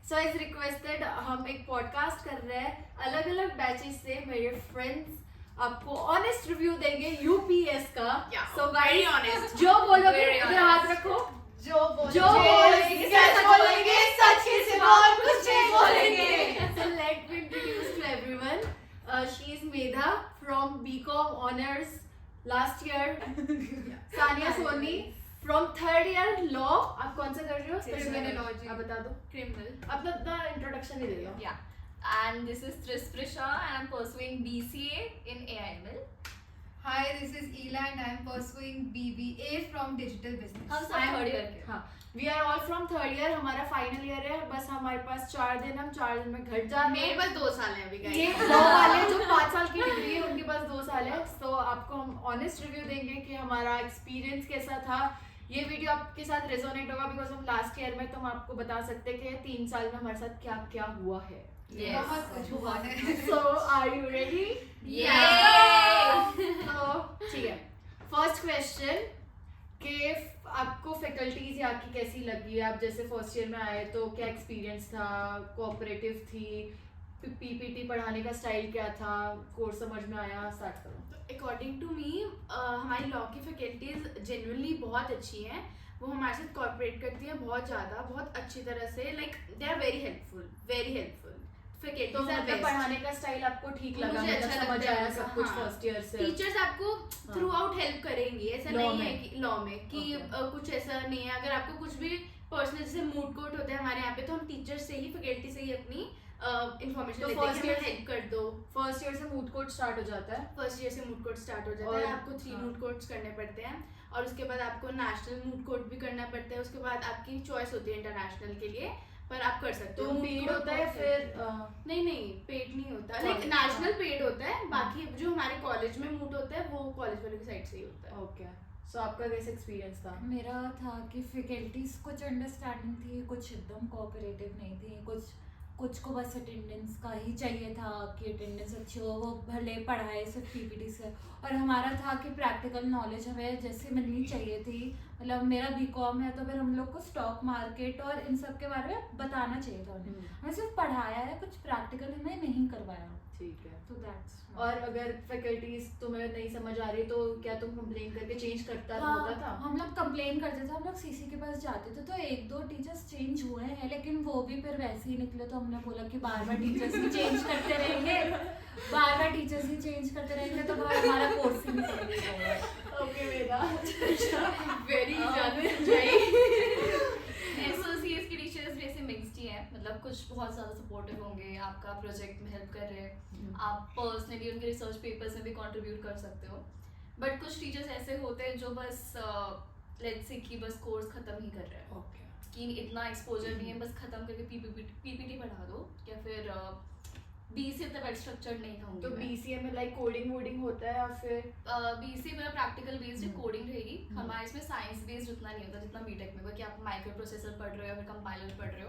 So as requested हम एक podcast कर रहे हैं अलग अलग बैचेस से मेरे फ्रेंड्स आपको ऑनेस्ट रिव्यू देंगे यूपीएस का. सो very honest. जो बोलोगे Very इधर honest. हाथ रखो. जो बोलेंगे सच बोलेंगे, सच के सिवा और कुछ नहीं बोलेंगे. So let me introduce to everyone. She is Medha from BCom Honors last year. Sania Soni from third year law. आप कौन सा कर रहे हो? Criminology. आप बता दो. Criminal. अपना इंट्रोडक्शन ही दे दो. Yeah. And this is Trisprisha and I'm pursuing BCA in AIML. Hi, this is Ela and I am pursuing BBA from Digital Business. हम सब थर्ड ईयर के. हाँ. We are all from third year. हमारा final year है. बस हमारे पास 4 दिन, हम 4 दिन में घट जाते मेरे हैं. पास 2 साल है अभी ये guys. लॉ वाले जो 5 साल की डिग्री है उनके पास 2 साल है. तो आपको हम ऑनेस्ट रिव्यू देंगे कि हमारा एक्सपीरियंस कैसा था. ये वीडियो आपके साथ रेजोनेट होगा बिकॉज हम लास्ट ईयर में, तो हम आपको बता सकते हैं कि 3 साल में हमारे साथ क्या क्या हुआ है. Yes. बहुत कुछ हुआ है. So are you ready? Yay! तो ठीक है. फर्स्ट क्वेश्चन कि आपको फैकल्टीज यहाँ की कैसी लगी. आप जैसे फर्स्ट ईयर में आए तो क्या एक्सपीरियंस था? कोऑपरेटिव थी? पीपीटी पढ़ाने का स्टाइल क्या था? कोर्स समझ में आया? स्टार्ट करो. अकॉर्डिंग टू मी हमारी लॉ की फैकल्टीज जेन्युइनली बहुत अच्छी हैं. वो हमारे साथ कॉर्पोरेट करती हैं बहुत ज़्यादा, बहुत अच्छी तरह से. Like they are very helpful. तो फैकल्टीज आर मतलब बेस्ट. पढ़ाने का स्टाइल आपको ठीक लगा? मुझे मतलब अच्छा समझ लगता है आया उनका, सब कुछ हाँ. फर्स्ट ईयर से? टीचर्स आपको थ्रू आउट हेल्प करेंगे. ऐसा Law नहीं है में. कि लॉ में कि Okay. कुछ ऐसा नहीं है. अगर आपको कुछ भी पर्सनल जैसे मूड कोर्ट होता है हमारे यहाँ पे, तो हम टीचर से ही, फैकल्टी से ही अपनी इन्फॉर्मेशन तो लेते हैं first कि year हमें हेल्प कर दो. फर्स्ट ईयर से मूड कोर्ट स्टार्ट हो जाता है. फर्स्ट ईयर से मूड कोर्ट स्टार्ट हो जाता और- है. आपको 3 हाँ. मूड कोर्ट्स करने पड़ते हैं और उसके बाद आपको नेशनल मूड कोर्ट भी करना पड़ता है. उसके बाद आपकी चॉइस होती है इंटरनेशनल के लिए, पर आप कर सकते तो हो. mood पेड court होता है बहुत फिर? नहीं पेड नहीं होता. हाँ. लाइक नेशनल पेड होता है. बाकी जो हमारे कॉलेज में मूड होता है वो कॉलेज वाले की साइड से ही होता है. ओके. सो आपका कैसा एक्सपीरियंस था? मेरा था कि फैकल्टीज कुछ अंडरस्टैंडिंग थी, कुछ एकदम कोऑपरेटिव नहीं थी, कुछ को बस अटेंडेंस का ही चाहिए था कि अटेंडेंस अच्छी हो, वो भले पढ़ाए सिर्फ पीपीटी से. और हमारा था कि प्रैक्टिकल नॉलेज हमें जैसे मिलनी चाहिए थी. मतलब मेरा बीकॉम है तो फिर हम लोग को स्टॉक मार्केट और इन सब के बारे में बताना चाहिए था उन्हें. हमें सिर्फ पढ़ाया है, कुछ प्रैक्टिकल हमें नहीं करवाया. ठीक है. तो दैट्स और अगर फैकल्टीज तुम्हें नहीं समझ आ रही तो क्या तुम कंप्लेन करके चेंज करता होता था? हम लोग कंप्लेन करते थे, हम लोग सीसी के पास जाते थे. तो 1-2 टीचर्स चेंज हुए हैं लेकिन वो भी फिर वैसे ही निकले. तो हमने बोला कि बार बार टीचर्स ही चेंज करते रहेंगे, तो हमारा कोर्स ही नहीं चलेगा. ओके मेरा. वेरी एसओसीएस के टीचर्स वैसे मिक्स्ड ही हैं. मतलब कुछ बहुत ज़्यादा सपोर्टिव होंगे, आपका प्रोजेक्ट में हेल्प कर रहे हैं, आप पर्सनली उनके रिसर्च पेपर्स में भी कंट्रीब्यूट कर सकते हो. बट कुछ टीचर्स ऐसे होते हैं जो बस लेट्स से कि बस कोर्स ख़त्म ही कर रहे हैं, ओके. कि इतना एक्सपोजर नहीं है, बस ख़त्म करके पीपीटी पढ़ा दो. या फिर बीसी इतना वेल स्ट्रक्चर्ड नहीं कहूँगी तो मैं. बीसीए में लाइक कोडिंग वोडिंग होता है या फिर? बीसी मेरा प्रैक्टिकल बेस्ड कोडिंग रहेगी. हमारे इसमें साइंस बेस्ड उतना नहीं होता जितना बीटेक में होगा, कि आप माइक्रो प्रोसेसर पढ़ रहे हो या फिर कंपाइलर पढ़ रहे हो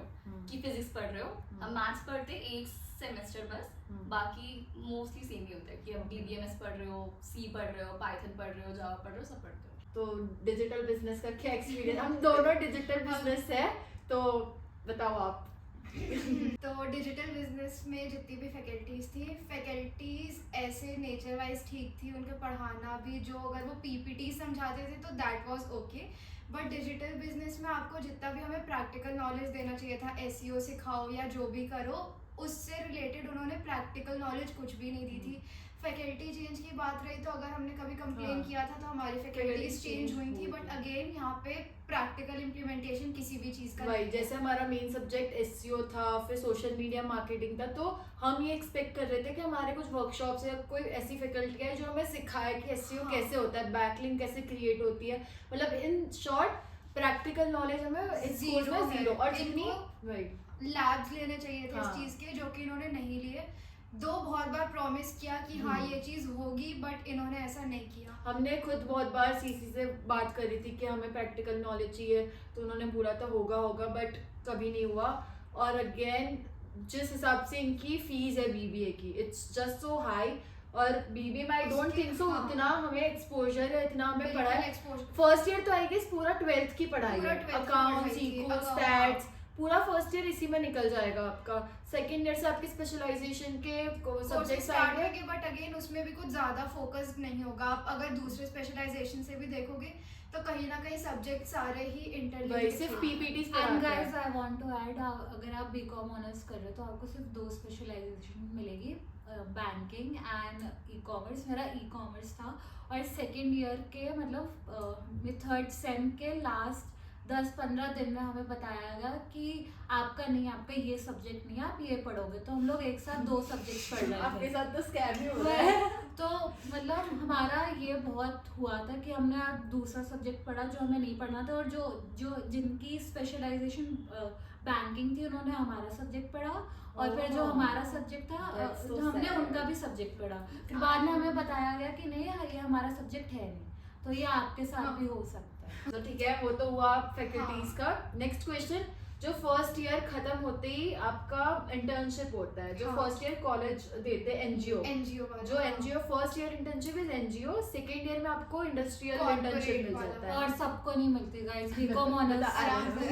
कि फिजिक्स पढ़ रहे हो. हम मैथ्स पढ़ते एक सेमेस्टर बस, बाकी मोस्टली सेम ही होता है कि आप डीबीएमएस पढ़ रहे हो, सी पढ़ रहे हो, पाइथन पढ़ रहे हो, जावा पढ़ रहे हो, सब पढ़ते हो. तो डिजिटल बिजनेस का क्या एक्सपीरियंस? हम दोनों डिजिटल बिजनेस है, तो बताओ आप. तो डिजिटल बिजनेस में जितनी भी फैकल्टीज ऐसे नेचर वाइज ठीक थी. उनके पढ़ाना भी, जो अगर वो पीपीटी समझाते थे तो that was okay. But digital business में आपको जितना भी हमें प्रैक्टिकल नॉलेज देना चाहिए था, एसईओ सिखाओ या जो भी करो, उससे रिलेटेड उन्होंने प्रैक्टिकल नॉलेज कुछ भी नहीं दी थी. फैकल्टी चेंज की बात रही तो अगर हमने कभी कंप्लेन हाँ. किया था तो हमारी फैकल्टीज चेंज हुई थी. बट अगेन यहाँ पे प्रैक्टिकल इम्प्लीमेंटेशन किसी भी चीज़ का वही नहीं था. जैसे हमारा मेन सब्जेक्ट एसईओ था, फिर सोशल मीडिया मार्केटिंग था, तो हम ये एक्सपेक्ट कर रहे थे कि हमारे कुछ वर्कशॉप्स या कोई ऐसी फैकल्टी है जो हमें सिखाए कि एसईओ हाँ. कैसे होता है, बैकलिंक कैसे क्रिएट होती है. मतलब इन शॉर्ट प्रैक्टिकल नॉलेज हमें इस कोर्स में है. जीरो. और जितनी इनको वही लैब्स लेने चाहिए थे हाँ. इस चीज़ के, जो कि इन्होंने नहीं लिए. बहुत बार प्रॉमिस किया कि हाँ ये चीज़ होगी, बट इन्होंने ऐसा नहीं किया. हमने खुद बहुत बार सीसी से बात करी थी कि हमें प्रैक्टिकल नॉलेज चाहिए, तो उन्होंने बोला था होगा बट कभी नहीं हुआ. और अगेन जिस हिसाब से इनकी फीस है बीबीए की, इट्स जस्ट सो हाई. और बीबीए में आई डोंट थिंक सो हाँ. इतना हमें एक्सपोजर है, इतना हमें बिल्कुल पढ़ा है. exposure. फर्स्ट ईयर तो आई गेस पूरा 12th की पढ़ाई पूरा है, 12th की अकाउंट्स, पढ़ाई थी, इको, account, स्टैट्स, पूरा फर्स्ट ईयर इसी में निकल जाएगा आपका। सेकेंड ईयर से आपके स्पेशलाइजेशन के सब्जेक्ट्स स्टार्ट आएंगे। होंगे, बट अगेन उसमें भी कुछ ज्यादा फोकस्ड नहीं होगा। आप अगर दूसरे स्पेशलाइजेशन से भी देखोगे तो कहीं ना कहीं सब्जेक्ट सारे ही वही इंटरलिंक्ड सिर्फ हैं। पीपीटीज एंड पढ़ाते गाइस हैं। आई वांट टू ऐड, अगर आप बीकॉम ऑनर्स कर रहे हो तो आपको सिर्फ 2 स्पेशलाइजेशन मिलेगी, बैंकिंग एंड ई कॉमर्स। मेरा ई कॉमर्स था और सेकेंड ईयर के मतलब थर्ड सेम के लास्ट 10-15 दिन में हमें बताया गया कि आपका नहीं, आपका ये सब्जेक्ट नहीं है, आप ये पढ़ोगे। तो हम लोग एक साथ 2 सब्जेक्ट पढ़ रहे आपके थे। साथ तो स्कैम ही हो रहा है। तो मतलब हमारा ये बहुत हुआ था कि हमने दूसरा सब्जेक्ट पढ़ा जो हमें नहीं पढ़ना था, और जो जिनकी स्पेशलाइजेशन बैंकिंग थी उन्होंने हमारा सब्जेक्ट पढ़ा, और फिर जो Oh, हमारा सब्जेक्ट था that's so हमने sad. उनका भी सब्जेक्ट पढ़ा। फिर बाद में हमें बताया गया कि नहीं ये हमारा सब्जेक्ट है नहीं। तो ये आपके साथ भी हो सकता है। तो ठीक है, वो तो हुआ फैकल्टीज का। नेक्स्ट क्वेश्चन, जो फर्स्ट ईयर खत्म होते ही आपका इंटर्नशिप होता है, जो हाँ। फर्स्ट ईयर कॉलेज देते हैं एनजीओ, एनजीओ वाला, जो NGO first year internship is NGO, second year में आपको इंडस्ट्रियल Corporate इंटर्नशिप मिल वाला। जाता है। और सबको नहीं मिलती गाइस, बीकॉम ऑनर्स आराम से।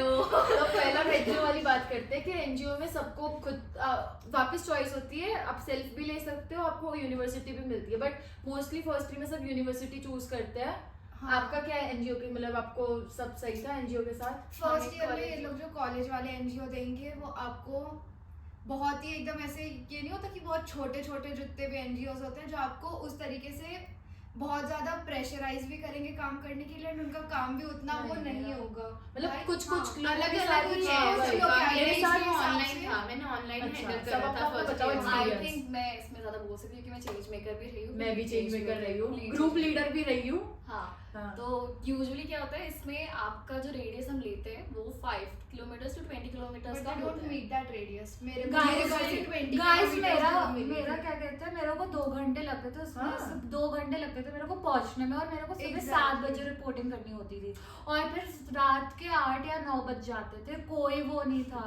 तो पहला एनजीओ वाली बात करते हैं कि एनजीओ में सबको खुद वापस चॉइस होती है, आप सेल्फ भी ले सकते हो, आपको यूनिवर्सिटी भी मिलती है, बट मोस्टली फर्स्ट ईयर में सब यूनिवर्सिटी चूज करते हैं। हाँ। आपका क्या है एनजीओ के, मतलब आपको सब सही था एनजीओ के साथ? फर्स्ट ईयर में ये लोग जो कॉलेज वाले एनजीओ देंगे वो आपको बहुत ही एकदम ऐसे, ये नहीं होता कि बहुत छोटे छोटे जितने भी एनजीओ होते हैं जो आपको उस तरीके से बहुत ज्यादा प्रेशराइज भी करेंगे काम करने के लिए, और उनका काम भी उतना वो नहीं, नहीं हाँ। होगा। मतलब Right? कुछ हाँ, लोगों अलग के अलग साथ ही कुछ है हाँ, सबका। वही। मेरे कैटेगरीज साथ के हिसाब ऑनलाइन से। था, मैंने ऑनलाइन अच्छा, हैंडल सब करा था आपका फर्स्ट बताओ ईयर। experience। आई थिंक मैं इसमें ज्यादा बोल सकती हूँ क्योंकि मैं चेंज मेकर भी रही हूँ। मैं भी चेंज मेकर रही हूँ, Lead ग्रुप change लीडर भी रही हूँ। हाँ, हाँ। तो यूजुअली क्या होता है इसमें, आपका जो रेडियस हम लेते हैं वो 5 किलोमीटर to 20 किलोमीटर But का I don't होता है। meet that radius. मेरे Guys, मेरे घर से 20 गाइस kilometers मेरा दूर मिली मेरा थी। क्या कहते हैं, मेरे को 2 घंटे लगते थे उसमें, हाँ। सिर्फ 2 घंटे लगते थे मेरे को पहुंचने में, और मेरे को सुबह Exactly. 7 बजे रिपोर्टिंग करनी होती थी, और फिर रात के 8 या 9 बज जाते थे, कोई वो नहीं था,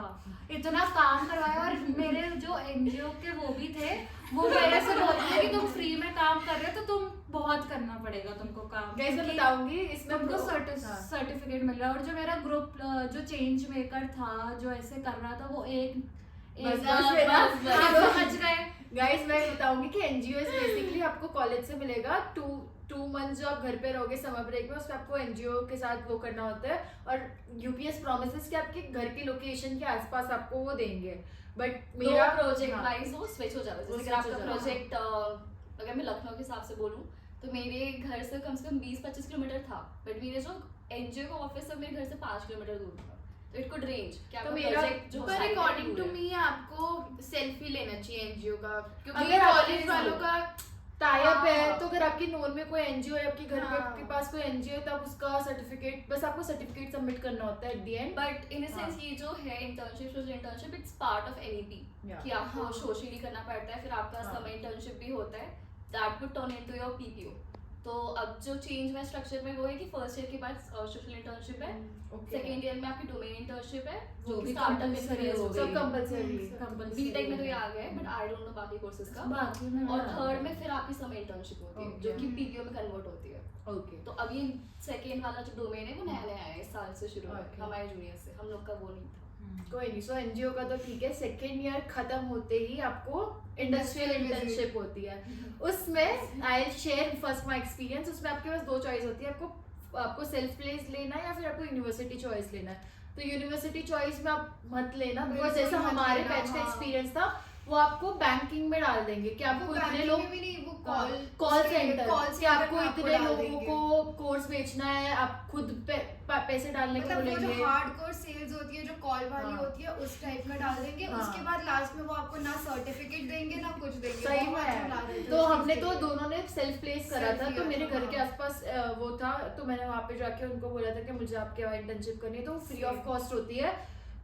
इतना काम करवाया। और मेरे जो एनजीओ के वो भी थे, वो मेरे से बोलते थे कि तुम फ्री में काम कर रहे हो तो तुम बहुत करना पड़ेगा तुमको काम, गाइस मैं क्योंकि बताऊंगी इसमें तुमको हाँ। सर्टिफिकेट मिल रहा है। और जो मेरा ग्रुप जो चेंज मेकर था जो ऐसे कर रहा था, वो एक बस आप समझ गए। गाइस मैं बताऊंगी कि एनजीओ इज बेसिकली आपको कॉलेज से मिलेगा 2 मंथ्स जो आप घर पे रहोगे समर ब्रेक में, उसमें आपको एनजीओ के साथ वो करना होता है, और यूपीएस प्रॉमिसेस कि आपके घर की लोकेशन के आसपास आपको वो देंगे। बट मेरा मेरा प्रोजेक्ट हाँ, वाइज वो स्विच हो जाता है। वो जैसे switch अगर हो आपका जाता है। प्रोजेक्ट अगर मैं लखनऊ के हिसाब से बोलूँ तो मेरे घर से कम 20-25 किलोमीटर था, बट मेरे जो एनजीओ का ऑफिस है मेरे घर से 5 किलोमीटर दूर था। तो इट कुड रेंज कि आपका मेरा- प्रोजेक्ट जो पर site है, अकॉर्डिंग टू दूर है। मी आपको सेल्फी लेना चाहिए एनजीओ का, क्योंकि अगर आपके कॉलेज वालों का टाइप है, हाँ। तो अगर आपकी नोन में कोई एनजीओ है, आपके घर हाँ। के पास कोई एनजीओ है, तब उसका सर्टिफिकेट, बस आपको सर्टिफिकेट सबमिट करना होता है at the end. But in हाँ। सेंस ये जो है internship it's part of NEP Yeah. कि आपको हाँ। सोशली करना पड़ता है, फिर आपका हाँ। समय इंटर्नशिप भी होता है, that would turn into your PPO. तो अब जो चेंज में स्ट्रक्चर में वो है कि फर्स्ट ईयर के बाद सोशल इंटर्नशिप है, सेकेंड ईयर में आपकी डोमेन इंटर्नशिप है जो भी स्टार्टअप compulsory हो सब कंपलसरी। बीटेक में तो ये आ गया है, बट आई डोंट नो बाकी कोर्सेज का। बाकी में और थर्ड में फिर आपकी समय इंटर्नशिप होती है जो Okay. कि पीपीओ में कन्वर्ट होती है। ओके, तो अब ये सेकेंड वाला जो डोमेन है वो नया नया है इस साल से शुरू हुआ है, Okay. हमारे जूनियर से, हम लोग का वो नहीं था। कोई नहीं। सो एनजीओ का तो ठीक है, सेकेंड ईयर खत्म होते ही आपको इंडस्ट्रियल इंटर्नशिप होती है। उसमें I share first my experience. उसमें आपके पास 2 चॉइस होती है, आपको सेल्फ प्लेस लेना है या फिर आपको यूनिवर्सिटी चॉइस लेना है। तो यूनिवर्सिटी चॉइस में आप मत लेना, बिकॉज बिल्कुल जैसा मत हमारे लेना, बैच का हाँ। एक्सपीरियंस था, वो आपको बैंकिंग में डाल देंगे कि आपको इतने लोग भी नहीं, वो कॉल कॉल सेंटर कि आपको में इतने डाल लोगों देंगे। को कोर्स बेचना है, आप खुद पैसे डालने को मतलब वो जो बोलेंगे। हार्डकोर सेल्स होती है जो कॉल वाली हाँ। होती है उस टाइप में डाल देंगे। हाँ। उसके बाद लास्ट में वो आपको ना सर्टिफिकेट देंगे ना कुछ देंगे। सही बहुत में चला देते हैं तो उस हमने चीज़ तो के लिए। दोनों ने सेल्फ प्लेस करा था, Self तो लिया मेरे था, घर के हाँ। आसपास वो था, तो मैंने वहाँ पे जाके उनको बोला था कि मुझे आपके वहाँ इंटर्नशिप करनी है, तो फ्री ऑफ Same. कॉस्ट होती है।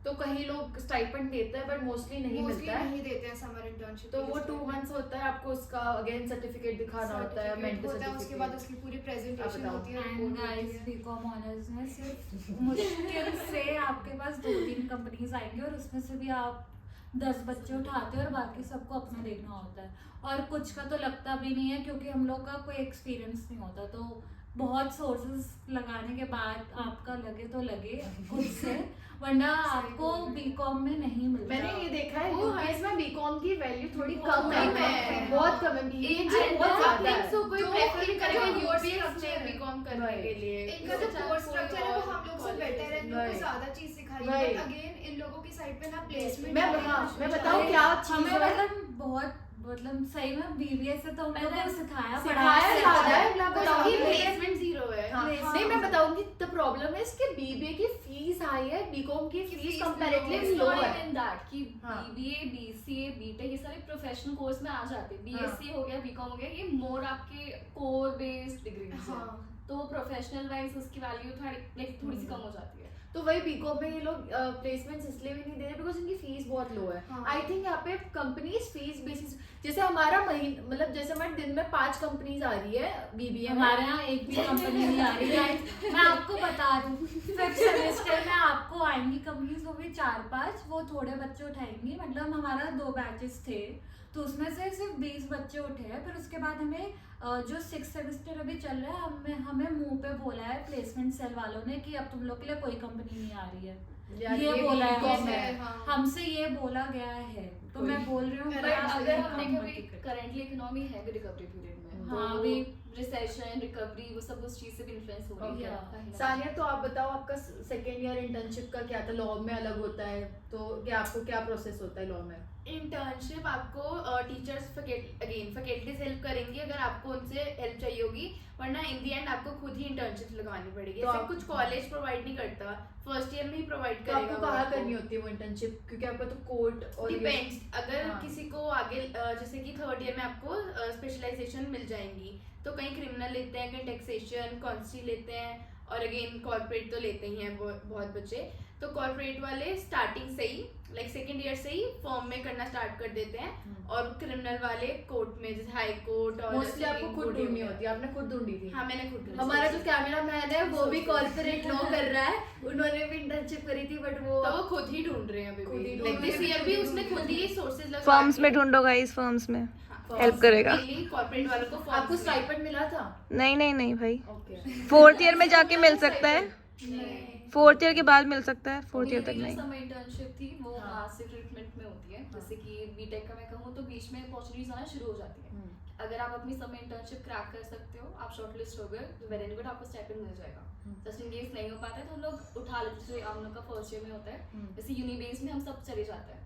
तो कहीं लोग स्टाइपेंड देते हैं बट मोस्टली नहीं Mostly मिलता है। नहीं देते हैं समर इंटर्नशिप। तो वो 2 मंथ्स होता है, आपको उसका अगेन सर्टिफिकेट दिखाना होता है, मेंटर होता है, उसके बाद सर्टिफिकेट। उसकी पूरी प्रेजेंटेशन बताओ। होती है, एंड report होती गाइस है। बीकॉम ऑनर्स में सिर्फ मुश्किल से आपके पास 2-3 कंपनीज आएंगे, और उसमें से भी आप 10 बच्चे उठाते हो और बाकी सबको अपना देखना होता है। और कुछ का तो लगता भी नहीं है क्योंकि हम लोग का कोई एक्सपीरियंस नहीं होता, तो बहुत सोर्सेस लगाने के बाद आपका लगे तो लगे खुद से, वरना आपको बीकॉम में नहीं मिलता। मैंने ये देखा है वो यूपीएस में बीकॉम की वैल्यू थोड़ी बहुत कम कम है, है। बहुत कम है। बीबीए बहुत ज्यादा है। तो कोई जो प्रेफर नहीं इनका करेगा जो यूपीएस structure में है, बीकॉम करने Right. के लिए। इनका जो चाहे कोर्स कोई स्ट्रक्चर है वो और हम लोग से college बेटर है, इनको Right. ज्यादा चीज सिखाई Right. है। अगेन इन लोगों की साइड पे ना प्लेसमेंट मैं बताऊं क्या चीज हमें है? मतलब बहुत मतलब सही में बीबीए से तो हम लोग को सिखाया सिखाया ज्यादा है, मैं बताऊंगी बताऊंगी प्लेसमेंट जीरो है। हाँ, Placement. नहीं मैं बताऊंगी द प्रॉब्लम है इसके बीबीए की फीस हाई है, बीकॉम की की fees fees comparatively It's low not है। even that कि हाँ. BBA, BCA, BTech ये सारे प्रोफेशनल कोर्स में आ जाते हैं। BSc हो गया, BCom हो गया, ये मोर आपके कोर बेस्ड डिग्रीज हैं। हाँ तो प्रोफेशनल वाइज उसकी वैल्यू थोड़ी सी कम हो जाती है। तो वही बीकॉम में ये लोग प्लेसमेंट्स इसलिए भी नहीं दे रहे बिकॉज इनकी फीस बहुत लो है। हाँ। आई थिंक यहाँ पे कंपनीज फीस बेसिस, जैसे हमारा मतलब जैसे हमारे दिन में 5 कंपनीज आ रही है बीबीए में, हमारे यहाँ एक भी कंपनी नहीं आ रही है। मैं आपको बता दूं, 5th सेमेस्टर में आपको आएंगी कंपनीज, वो भी 4-5, वो थोड़े बच्चे उठाएंगी। मतलब हमारा 2 बैचेस थे तो उसमें से सिर्फ 20 बच्चे उठे हैं। फिर उसके बाद हमें जो 6th सेमेस्टर अभी चल रहा है, हमें मुंह पे बोला है प्लेसमेंट सेल वालों ने कि अब तुम लोग के लिए कोई कंपनी नहीं आ रही है। यार ये बोला है BCom हमें, हाँ। हमसे ये बोला गया है। तो मैं बोल रही हूँ Correct. प्रयास अगर करें हमने कम कभी मत करें। करंटली इकोनॉमी है भी रिकवरी पीरियड में, हाँ, तो अभी रिसेशन रिकवरी वो सब उस चीज से भी इन्फ्लुएंस हो रही है Okay. कहीं ना सानिया, तो आप बताओ आपका सेकेंड ईयर इंटर्नशिप का क्या था? लॉ में अलग होता है तो क्या आपको क्या प्रोसेस होता है लॉ में? इंटर्नशिप आपको टीचर्स फैकल्टीज हेल्प करेंगी अगर आपको उनसे हेल्प चाहिए होगी, वरना इन दी एंड आपको खुद ही इंटर्नशिप लगानी पड़ेगी। तो ऐसे आप- कुछ कॉलेज प्रोवाइड नहीं करता, फर्स्ट ईयर में ही प्रोवाइड तो करेगा। आपको कहाँ करनी होती है वो इंटर्नशिप? क्योंकि आपका तो कोर्ट और ये- डिपेंड्स, अगर हाँ। किसी को आगे जैसे कि थर्ड ईयर में आपको स्पेशलाइजेशन मिल जाएंगी, तो कहीं क्रिमिनल लेते हैं, कहीं टैक्सेशन, कॉन्स्टी लेते हैं, और अगेन कॉर्पोरेट तो लेते ही हैं बहुत बच्चे। तो कॉर्पोरेट वाले स्टार्टिंग से ही लाइक सेकेंड ईयर से ही फॉर्म में करना स्टार्ट कर देते हैं, और क्रिमिनल वाले कोर्ट में जैसे हाई कोर्ट और मोस्टली आपको सुप्रीम खुद कोर्ट ढूंढनी हो गया। होती है, आपने खुद ढूंढी थी? हाँ मैंने खुद ढूंढी। हमारा जो कैमरा मैन है वो भी कॉर्पोरेट लॉ कर रहा है, उन्होंने भी इंटर्नशिप करी थी बट वो तो वो खुद ही ढूंढ रहे हैं अभी खुद ही भी। ढूंढ लाइक रहे दिस हैं। ईयर भी उसने खुद ही सोर्सेज लगा फर्म्स में ढूंढो गाइस, फर्म्स में हेल्प करेगा। कॉर्पोरेट वालों को आपको forms में- स्टाइपेंड मिला था? नहीं नहीं नहीं भाई, ओके 4th ईयर में जाके मिल सकता है, 4th ईयर के बाद मिल सकता है, 4th ईयर तक मेरी जो नहीं। समर इंटर्नशिप थी वो हाँ। मासिक रिक्रूटमेंट में होती है। जैसे कि बीटेक का मैं कहूँ तो बीच में अपॉर्चुनिटीज आना शुरू हो जाती है। अगर आप अपनी समर इंटर्नशिप क्रैक कर सकते हो, आप शॉर्टलिस्ट हो गए तो वेरी गुड, आपको स्टाइपेंड मिल जाएगा। जस्ट इन केस नहीं हो पाता है तो हम लोग उठा लेते, जैसे हम लोग का फर्स्ट ईयर में होता है, जैसे यूनी बेस में हम सब चले जाते हैं।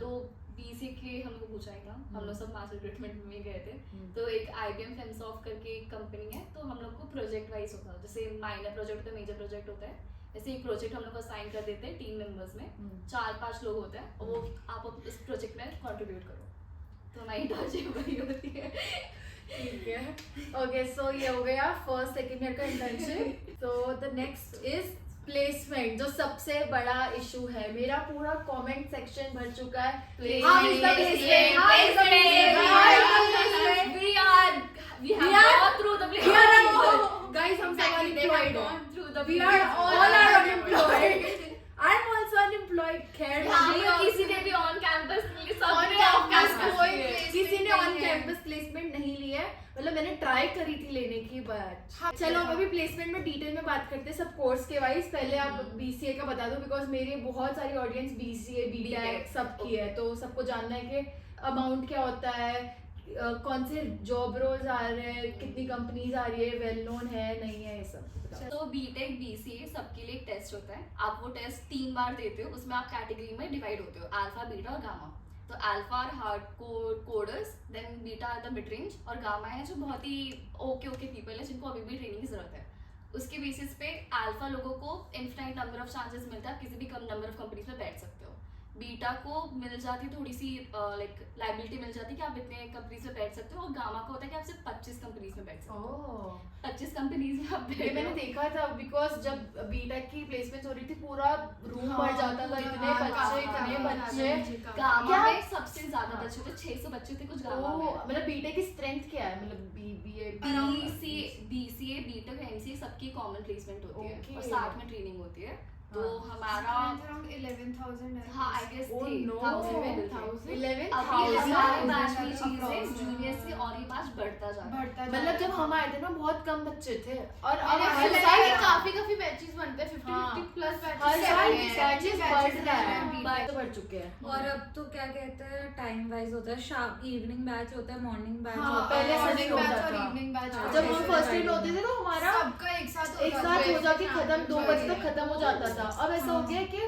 तो बीसी के हम लोग को पूछा ही था, हम लोग सब मास रिक्रूटमेंट में गए थे। तो एक IBM फेमसॉफ्ट करके एक कंपनी है, तो हम लोग को प्रोजेक्ट वाइज होता है, जैसे माइनर प्रोजेक्ट होता है, मेजर प्रोजेक्ट होता है। जैसे एक प्रोजेक्ट हम लोग को असाइन कर देते हैं टीम मेंबर्स में, 4-5 लोग होते हैं, और वो आप इस प्रोजेक्ट में कंट्रीब्यूट करो, तो हमारी इंटर्नशिप वही होती है। ठीक है। ओके सो ये हो गया फर्स्ट सेकंड ईयर का इंटर्नशिप। तो द नेक्स्ट इज प्लेसमेंट, जो सबसे बड़ा इशू है। मेरा पूरा कमेंट सेक्शन भर चुका है। How is the placement? How is the placement? How is the placement? We have gone through the We are placement. all- guys, हम सब unemployed हैं। Gone through the We are all placement. are unemployed. I am also unemployed. खैर हम लोग किसी ने भी on campus On campus किसी ने ऑन कैंपस प्लेसमेंट नहीं लिया है। मतलब मैंने ट्राई करी थी लेने की बात। चलो अब अभी प्लेसमेंट में डिटेल में बात करते हैं सब कोर्स के वाइज। पहले आप बीसीए का बता दो बिकॉज मेरी बहुत सारी ऑडियंस बीसीए बीटेक सब की है, तो सबको जानना है कि अमाउंट क्या होता है, कौन से जॉब रोल्स आ रहे हैं, कितनी कंपनीज आ रही है, वेल नोन है नहीं है, ये सब बताओ। तो बीटेक बीसीए सबके लिए एक टेस्ट होता है। आप वो टेस्ट 3 बार देते हो, उसमें आप कैटेगरी में डिवाइड होते हो, अल्फा, बीटा और गामा। तो alpha are hard coders, then beta are the mid range, और गामा है जो बहुत ही ओके पीपल है जिनको अभी भी ट्रेनिंग की जरूरत है। उसके बेसिस पे अल्फा लोगों को इनफाइनाइट नंबर ऑफ चांसेस मिलता है, आप किसी भी कम नंबर ऑफ कंपनीज में बैठ सकते हो। बीटा को मिल जाती है थोड़ी सी लाइक लाइबिलिटी मिल जाती है कि आप इतने कंपनीज में बैठ सकते हो, और गामा का होता है कि आप सिर्फ 25 कंपनीज में बैठ सकते हो। 25 कंपनीज में आप ये बैठ मैंने देखा था बिकॉज जब बीटेक की प्लेसमेंट हो रही थी पूरा रूम भर जाता था, इतने बच्चे इतने बच्चे। गामा क्या? में सबसे ज्यादा बच्चे थे, 600 बच्चे थे कुछ गामा में। मतलब बीटेक की स्ट्रेंथ क्या है? मतलब बीसीए बीसीए बीटेक एमसीए सबकी कॉमन प्लेसमेंट होती है, Okay. और साथ में ट्रेनिंग होती है। तो हमारा अराउंड 11,000 11,000 है। हाँ आई गेस Oh no, 11,000 11,000 अभी हमारे बैच में चीजें approx. जूनियर से और ही बैच बढ़ता जा रहा है। बढ़ता जा मतलब रहा जब है। हम आए थे ना बहुत कम बच्चे थे और अब मैंने हर ऐसा साल लगा काफी बैचेस बनते हैं 50 हाँ। 50 प्लस हर बैचेस साल हैं। बैचेस बढ़ batches रहा हैं, है, but- तो बढ़ चुके हैं। और अब तो क्या कहते हैं टाइम वाइज होता है, शाम इवनिंग बैच होता है, मॉर्निंग बैच हाँ, होता है। पहले morning सभी होता batch और था। evening batch हाँ, होता जब है। हम फर्स्ट ईयर में होते थे तो हमारा सबका एक साथ एक साथ हो जाके खत्म 2 हाँ, बजे तक खत्म हो जाता था। अब ऐसा हो गया है कि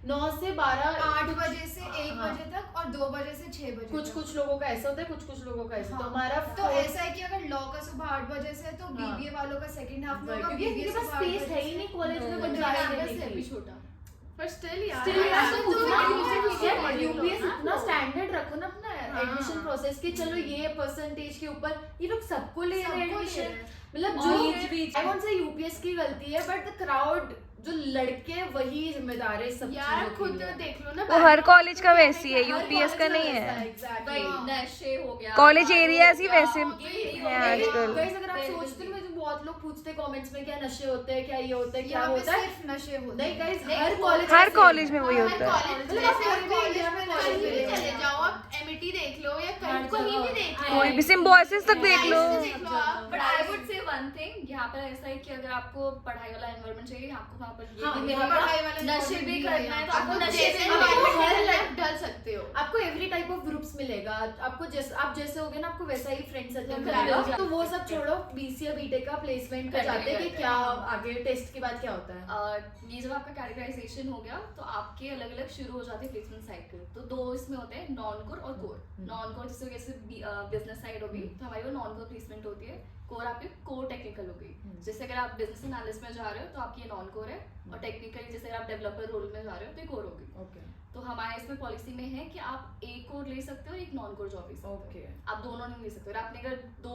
9 से 12 8 बजे से 1 हाँ। बजे तक और 2 बजे से 6 बजे कुछ तक। कुछ लोगों का ऐसा होता है, कुछ कुछ लोगों का ऐसा। तो हाँ। हमारा तो ऐसा है कि अगर लॉ का सुबह 8 बजे से है तो हाँ। बीबीए वालों का सेकंड हाफ में होगा, क्योंकि BBA इनके पास सुबह 8 स्पेस बजे है ही से। नहीं कॉलेज में नहीं, बन नहीं, जाने कैंपस देने है की। भी छोटा पर स्टिल यार Still यार, ऐसा तो तो उतना है, यूपीएस ना इतना तो। स्टैंडर्ड रखो ना अपना हाँ। एडमिशन प्रोसेस की। चलो ये परसेंटेज के ऊपर ये लोग सबको ले रहे हैं सबको ले एडमिशन। रहे हैं। मतलब और जो बीच-बीच आई वोंट से यूपीएस की गलती है बट द क्राउड जो लड़के वही जिम्मेदार है सब यार चीजों के खुद लिए। देख लो ना वो हर कॉलेज का वैसी है, हर यूपीएस का college नहीं वैसा है। exactly। भाई नशे हो गया, कॉलेज दारू एरियाज हो ही गया, वैसे ये हैं हो गया। आजकल। गाइस अगर आप There will सोचते be- हो मुझे बहुत लोग पूछते कमेंट्स में क्या नशे होते हैं, क्या ये होता है, क्या यहाँ पे होता है। सिर्फ नशे होते नहीं हैं। गाइस नहीं, हर वो- कॉलेज हर कॉलेज में वही होता है। कॉलेज मतलब आप कोई भी इंडिया में कहीं कॉलेज भी में चले जाओ आप एमईटी देख लो या हर कहीं भी जगह। देख लो कोई भी सिम्बोसिस तक देख लो। देख लो आप बट आई वुड से वन थिंग, यहाँ पर ऐसा है कि अगर आपको पढ़ाई वाला एनवायरनमेंट चाहिए, आपको वहाँ पर ये हाँ, भी यहाँ मिलेगा, पढ़ाई वाला नशे environment भी भी करना है तो है। आपको आपको नशे जैसे से आपको भी हर लाइफ डाल सकते हो आपको एवरी टाइप ऑफ ग्रुप्स मिलेगा। आपको जैसे आप जैसे होगे ना आपको वैसा ही फ्रेंड सर्कल मिलेगा। मिलेगा। तो वो सब छोड़ो, बीसीए बीटेक का प्लेसमेंट का जाते हैं कि क्या आगे टेस्ट के बाद क्या होता है। ये जब आपका कैटेगराइजेशन हो गया तो आपके अलग अलग शुरू हो जाते हैं प्लेसमेंट साइकिल। तो 2 इसमें होते हैं, नॉन कोर और कोर। नॉन कोर जैसे बिजनेस साइड होगी तो हमारी वो नॉन कोर प्लेसमेंट होती है। कोर आपकी कोर टेक्निकल हो गई। जैसे अगर आप बिजनेस एनालिस्ट में जा रहे हो तो आपकी ये नॉन कोर है, और टेक्निकली जैसे अगर आप डेवलपर रोल में जा रहे हो तो ये कोर होगी। ओके तो हमारे इसमें पॉलिसी में है कि आप एक कोर ले सकते हो और एक नॉन कोर जॉब ले सकते हो। ओके आप दोनों नहीं ले सकते। और आपने अगर 2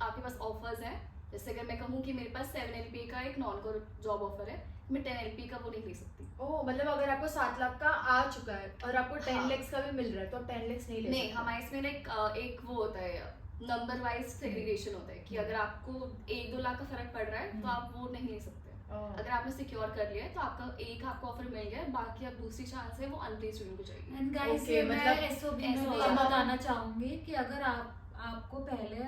आपके पास ऑफर्स हैं, जैसे अगर मैं कहूँ कि मेरे पास 7 LPA का एक नॉन कोर जॉब ऑफर है, मैं 10 LPA का वो नहीं ले सकती। ओह मतलब अगर आपको 7 लाख का आ चुका है और आपको 10 हाँ। लाख का भी मिल रहा है तो आप 10 लाख नहीं ले नहीं, सकते। हमारे इसमें ना एक वो होता है, नंबर वाइज सेग्रीगेशन होता है कि अगर आपको 1-2 लाख का फर्क पड़ रहा है तो आप वो नहीं ले सकते। ओह। अगर आपने सिक्योर कर लिया है तो आपको ऑफर मिल गया है, बाकी अब दूसरी चांस है वो अनपेड स्टूडेंट को जाएगी। एंड गाइस Okay, ये मैं मतलब एसओबी में भी SOB ये बताना चाहूंगी कि अगर आपको पहले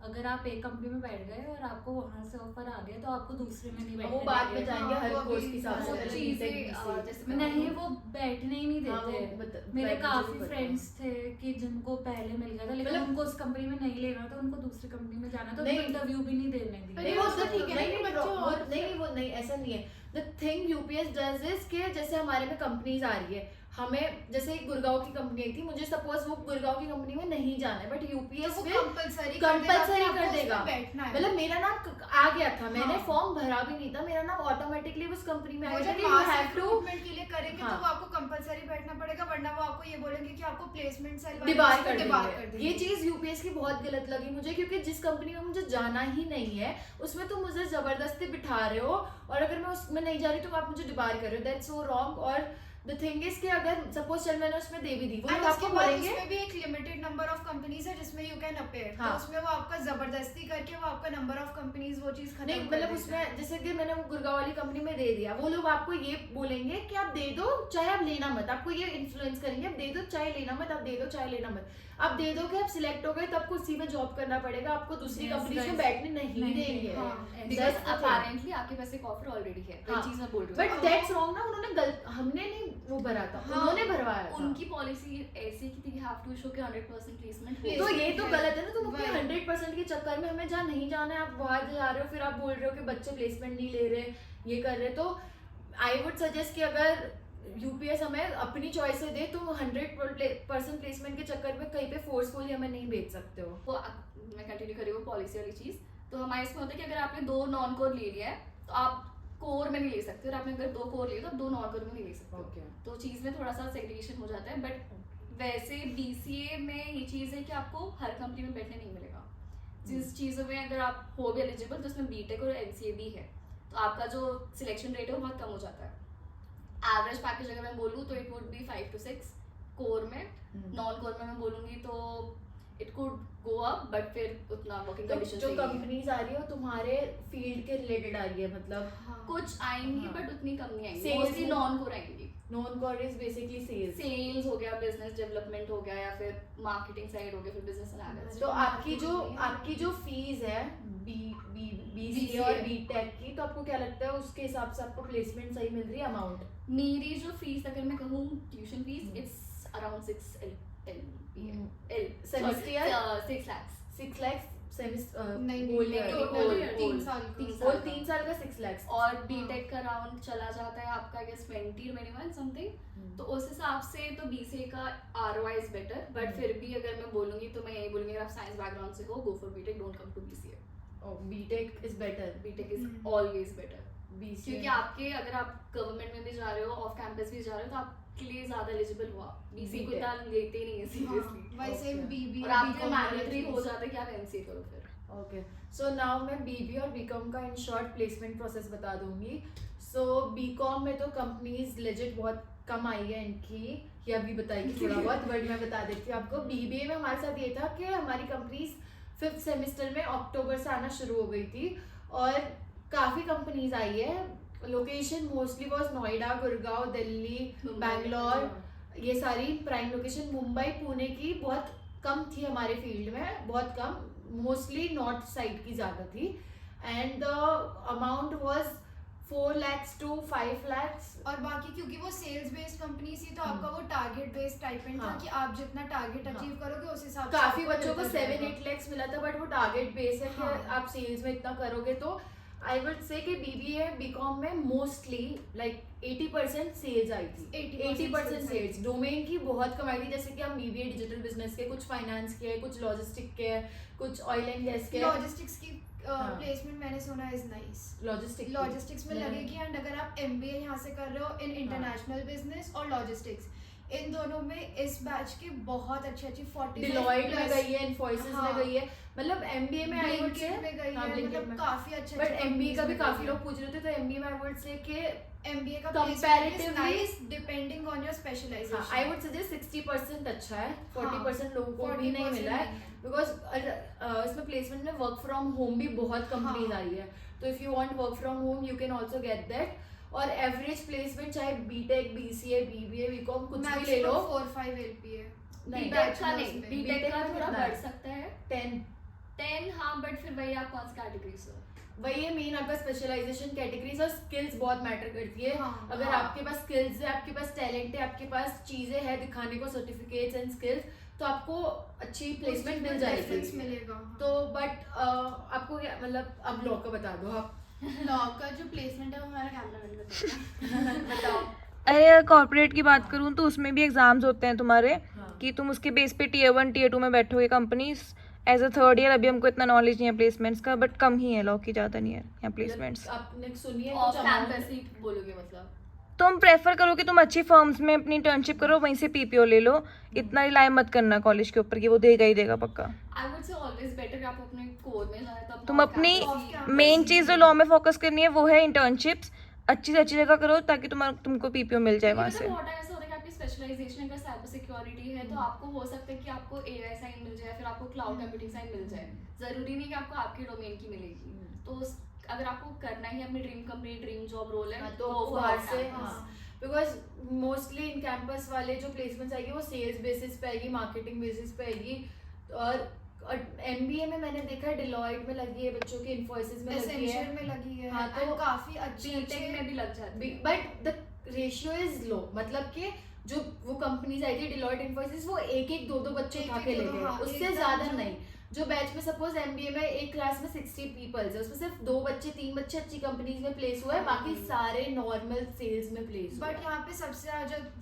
अगर आप एक कंपनी में बैठ गए और आपको वहां से ऑफर आ गया तो आपको दूसरे में नहीं वो बैठने बाद में देंगे। जाएंगे हाँ, हर वो कोर्स भी- के हिसाब से। वो पहले चीजें, B.Tech, जैसे मैं नहीं वो बैठने ही नहीं हाँ, वो देते। बता- मेरे बैठने काफी जरूर फ्रेंड्स थे कि जिनको पहले मिल गया था लेकिन मतलब- उनको उस कंपनी में नहीं लेना था, उनको दूसरी कंपनी में जाना था, नहीं। उनको इंटरव्यू भी नहीं देने दी। नहीं वो तो ठीक है, नहीं लेकिन नहीं बच्चों वो और- नहीं वो नहीं ऐसा नहीं है। The thing UPS does is कि जैसे हमारे में कंपनीज आ रही है, हमें जैसे एक गुड़गांव की कंपनी आई थी, मुझे सपोज वो गुड़गांव की कंपनी में नहीं जाना है बट तो यूपीएस वो में कंपलसरी compulsory कर देगा। बैठना है। मतलब मेरा नाम आ गया था, मैंने हाँ। फॉर्म भरा भी नहीं था, मेरा नाम ऑटोमेटिकली उस कंपनी में आ वो गया था जब कि you mass have to recruitment के लिए करेंगे हाँ। तो वो आपको कंपलसरी बैठना पड़ेगा, वरना वो आपको ये बोलेंगे कि आपको प्लेसमेंट सेल डिबार कर डिबार देंगे। ये चीज यूपीएस की बहुत गलत लगी मुझे, क्योंकि जिस कंपनी में मुझे जाना ही नहीं है उसमें तुम मुझे जबरदस्ती बिठा रहे हो, और अगर मैं उसमें नहीं जा रही तो आप मुझे डिबार कर रहे हो। That's so wrong. और द थिंग इज कि अगर सपोज चल मैंने उसमें दे भी दी, वो एंड लोग उसके आपको बाद बोलेंगे उसमें भी एक लिमिटेड नंबर ऑफ कंपनीज है जिसमें यू कैन अपेयर। हाँ। तो उसमें वो आपका जबरदस्ती करके वो आपका नंबर ऑफ कंपनीज वो चीज खत्म नहीं कर मतलब देते उसमें हैं। जैसे कि मैंने वो गुड़गांव वाली कंपनी में दे दिया, वो लोग आपको ये बोलेंगे कि आप दे दो चाहे आप लेना मत, आपको ये इन्फ्लुएंस करेंगे, आप दे दो चाहे लेना मत, आप दे दो चाहे लेना मत। आप दे दो कि आप सिलेक्ट हो गए तो आपको उसी में जॉब करना पड़ेगा, आपको दूसरी Yes, कंपनीज में guys. बैठने नहीं नहीं देंगे। हाँ, because That's the thing. Apparently आपके पास एक ऑफर ऑलरेडी है, हाँ। वही चीज मैं बोल रही बट हूँ। दैट्स रॉन्ग ना, उन्होंने हमने नहीं वो भरा था, हाँ, उन्होंने भरवाया था। उनकी पॉलिसी ऐसी की थी, हैव टू शो कि 100% प्लेसमेंट तो ये तो गलत है ना, तुम अपने वही। 100% के चक्कर में हमें जहाँ नहीं जाना है आप वहां जा रहे हो, फिर आप बोल रहे हो कि बच्चे प्लेसमेंट नहीं ले रहे, ये कर रहे। तो आई वुड सजेस्ट कि अगर यूपीएस हमें अपनी चॉइस से दे, तुम 100% प्लेसमेंट के चक्कर में कहीं पे फोर्सफुली हमें नहीं भेज सकते हो। वो मैं कंटिन्यू करी वो पॉलिसी वाली चीज। तो हमारे इसमें होता है कि अगर आपने 2 नॉन कोर ले लिया है तो आप कोर में नहीं ले सकते, और आपने अगर 2 कोर लिए तो आप 2 नॉन कोर में नहीं ले सकते। ओके तो चीज में थोड़ा सा सेग्रीगेशन हो जाता है। बट वैसे बीसीए में ये चीज है कि आपको हर कंपनी में बैठने नहीं मिलेगा। जिस चीज़ों में अगर आप हो भी एलिजिबल तो उसमें बीटेक और एमसीए भी है, तो आपका जो सिलेक्शन रेट है वो बहुत कम हो जाता है। एवरेज पैकेज अगर मैं बोलूँ तो it would be 5 to 6 core में। नॉन कोर में मैं बोलूँगी तो it could go up, but फिर उतना वर्किंग तो कंडीशन जो कंपनीज आ रही है वो तुम्हारे फील्ड के रिलेटेड आ रही है, मतलब हाँ। कुछ आएंगी हाँ। बट उतनी कम नहीं आएंगी, Sales मोस्टली में- नॉन कोर आएंगी। Non core is basically sales. Sales हो गया, बिजनेस डेवलपमेंट हो गया, या फिर मार्केटिंग साइड हो गया, फिर बिजनेस एनालिस्ट। तो आपकी जो फीस है BCA और BTech की, तो आपको क्या लगता है उसके हिसाब से आपको प्लेसमेंट सही मिल रही है अमाउंट? मेरी जो फीस अगर मैं कहूँ tuition fees, it's around 6 semester या 6 lakhs 6 lakhs सेमेस्टर नहीं, होल नहीं, ईयर total whole- 3 साल का। तीन होल साल 3 साल का 6 lakhs। और बीटेक का राउंड चला जाता है आपका, आई गेस 20-21 समथिंग। तो उस हिसाब से तो BCA का ROI इज बेटर, बट फिर भी अगर मैं बोलूंगी तो मैं यही बोलूंगी, अगर आप साइंस बैकग्राउंड से हो, go for BTech, don't come to BCA। BTech इज बेटर। BTech is hmm. Always better, BCA क्योंकि आपके अगर आप गवर्नमेंट में भी जा रहे हो, ऑफ कैंपस भी जा रहे हो, तो आपके लिए ज्यादा एलिजिबल हुआ। BCA को इतना लेते ही नहीं है सीरियसली, वैसे Okay. BBA और आपके BCom मैंडेटरी हो जाता है कि आप MCA करो फिर। ओके, सो नाउ मैं BBA और BCom का इन शॉर्ट प्लेसमेंट प्रोसेस बता दूंगी। सो BCom में तो कंपनीज लेजिट बहुत कम आई है इनकी, ये अभी बताएगी थोड़ा बहुत, बट मैं बता देती हूँ आपको। BBA में हमारे साथ ये था कि हमारी कंपनीज 5th सेमेस्टर में अक्टूबर से आना शुरू हो गई थी, और काफ़ी कंपनीज आई है। Location mostly was Noida, Gurgaon, Delhi, Bangalore, ये सारी प्राइम लोकेशन। मुंबई, पुणे की बहुत कम थी हमारे फील्ड में, बहुत कम, मोस्टली नॉर्थ साइड की ज़्यादा थी। And the amount was 4 lakhs to 5 lakhs। और बाकी क्योंकि वो सेल्स बेस्ड कंपनी थी, तो आपका वो टारगेट बेस्ड टाइपेंड था हाँ। कि आप जितना टारगेट अचीव करोगे उस हिसाब से काफी आपको बच्चों को मिलता 7-8 जाएगा। lakhs मिला था, बट वो टारगेट बेस है कि हाँ। आप सेल्स में इतना करोगे। तो आई वुड से कि BBA BCom में मोस्टली लाइक 80% सेल्स आई थी। 80% सेल्स। डोमेन की बहुत कमाई थी, जैसे कि हम BBA डिजिटल बिजनेस के, कुछ फाइनेंस के, कुछ लॉजिस्टिक के, कुछ ऑयल एंड गैस के। लॉजिस्टिक्स की हाँ। प्लेसमेंट मैंने सुना इज नाइस। लॉजिस्टिक्स में मैंने- लगेगी, एंड अगर आप MBA यहाँ से कर रहे हो इन इंटरनेशनल बिजनेस और लॉजिस्टिक्स, इन दोनों में इस बैच की बहुत अच्छी 45 डिलॉयट में गई है, इन्फोसिस हाँ। में गई है, मतलब MBA में आई वुड से, Blinkit में गई हाँ, है, Blinkit मतलब में। काफी अच्छे बट MBA का भी companies काफी में लोग पूछ रहे थे, तो MBA में आई वुड से कि MBA का Comparatively- nice depending on your हाँ, स्पेशलाइजेशन। आई वुड सजेस्ट 60% अच्छा है, 40% लोगों को भी 40% नहीं मिला है, नहीं है। बिकॉज इसमें प्लेसमेंट में वर्क फ्रॉम होम भी बहुत कंपनीज हाँ। आई है। तो if you want work from home you can also get that. और एवरेज प्लेसमेंट चाहे BTech, BCA, BBA, BCom कुछ भी ले लो, 4-5 LPA। नहीं, बीटेक का bachelor's नहीं, में। बीटेक BTech का में थोड़ा कितना बढ़ है? सकता है 10। हाँ, बट फिर वही आप कौन सी कैटेगरी से हो। वही है मेन, आपका स्पेशलाइजेशन, कैटेगरीज और स्किल्स बहुत मैटर करती है। हाँ, अगर हाँ। आपके पास स्किल्स है, आपके पास टैलेंट है, आपके पास चीजें हैं दिखाने को, सर्टिफिकेट्स एंड स्किल्स, तो आपको अच्छी प्लेसमेंट मिल जाएगी। Reference मिलेगा। तो बट आपको क्या मतलब, अब लॉ का बता दो आप। लॉ का जो प्लेसमेंट है वो हमारा कैमरा मैन बताओ। अरे कॉर्पोरेट की बात करूँ तो उसमें भी एग्जाम्स होते हैं तुम्हारे, हाँ। कि तुम उसके बेस पे Tier 1 Tier 2 में बैठोगे companies as a third year. अभी हमको इतना नॉलेज नहीं है प्लेसमेंट्स का, बट कम ही है, लॉ की ज़्यादा नहीं है यहाँ प्लेसमेंट्स। आपने सुनिए ऑफ कुछ amount- कैंपस ही बोलोगे मतलब। तुम प्रेफर करो कि तुम अच्छी फर्म्स में अपनी इंटर्नशिप करो, वहीं से PPO ले लो। इतना रिलाई मत करना कॉलेज के ऊपर कि वो देगा ही देगा पक्का। आई वुड से ऑलवेज बेटर आप अपने कोर में जाए, तब तुम off अपनी campus ही- मेन चीज़ जो लॉ में फोकस करनी है वो है इंटर्नशिप्स। अच्छी से अच्छी जगह करो ताकि तुमको PPO मिल जाए वहाँ से। मतलब बहुत टाइम ऐसा होता है कि आपकी स्पेशलाइजेशन अगर साइबर सिक्योरिटी है, तो आपको हो सकता है कि आपको AI साइन मिल जाए, फिर आपको क्लाउड कंप्यूटिंग साइन मिल जाए। जरूरी नहीं कि आपको आपके डोमेन की मिलेगी। तो अगर आपको करना ही अपनी dream company, dream job role है, हाँ, तो go for बाहर off से, campus। हाँ, बिकॉज मोस्टली इन कैंपस वाले जो प्लेसमेंट्स आएगी वो सेल्स बेसिस पे आएगी, मार्केटिंग बेसिस पे आएगी। और MBA में मैंने देखा है डिलॉयट में लगी है बच्चों की, इन्फोसिस में लगी एसेंशियल है, में लगी है। हाँ, तो and काफी अच्छी बीटेक में भी लग जाती है। But the ratio is low. मतलब कि जो वो कंपनीज आई थी डिलॉयट, इन्फोसिस, वो एक 2 बच्चे उठा के ले एक-एक, गए, हाँ, उससे एकदम ज्यादा जो- नहीं। जो बैच में सपोज MBA में एक क्लास में 60 पीपल्स है, उसमें सिर्फ 2 बच्चे 3 बच्चे अच्छी कंपनीज में प्लेस हुए हैं, बाकी सारे नॉर्मल सेल्स में प्लेस हुए बट यहाँ पे सबसे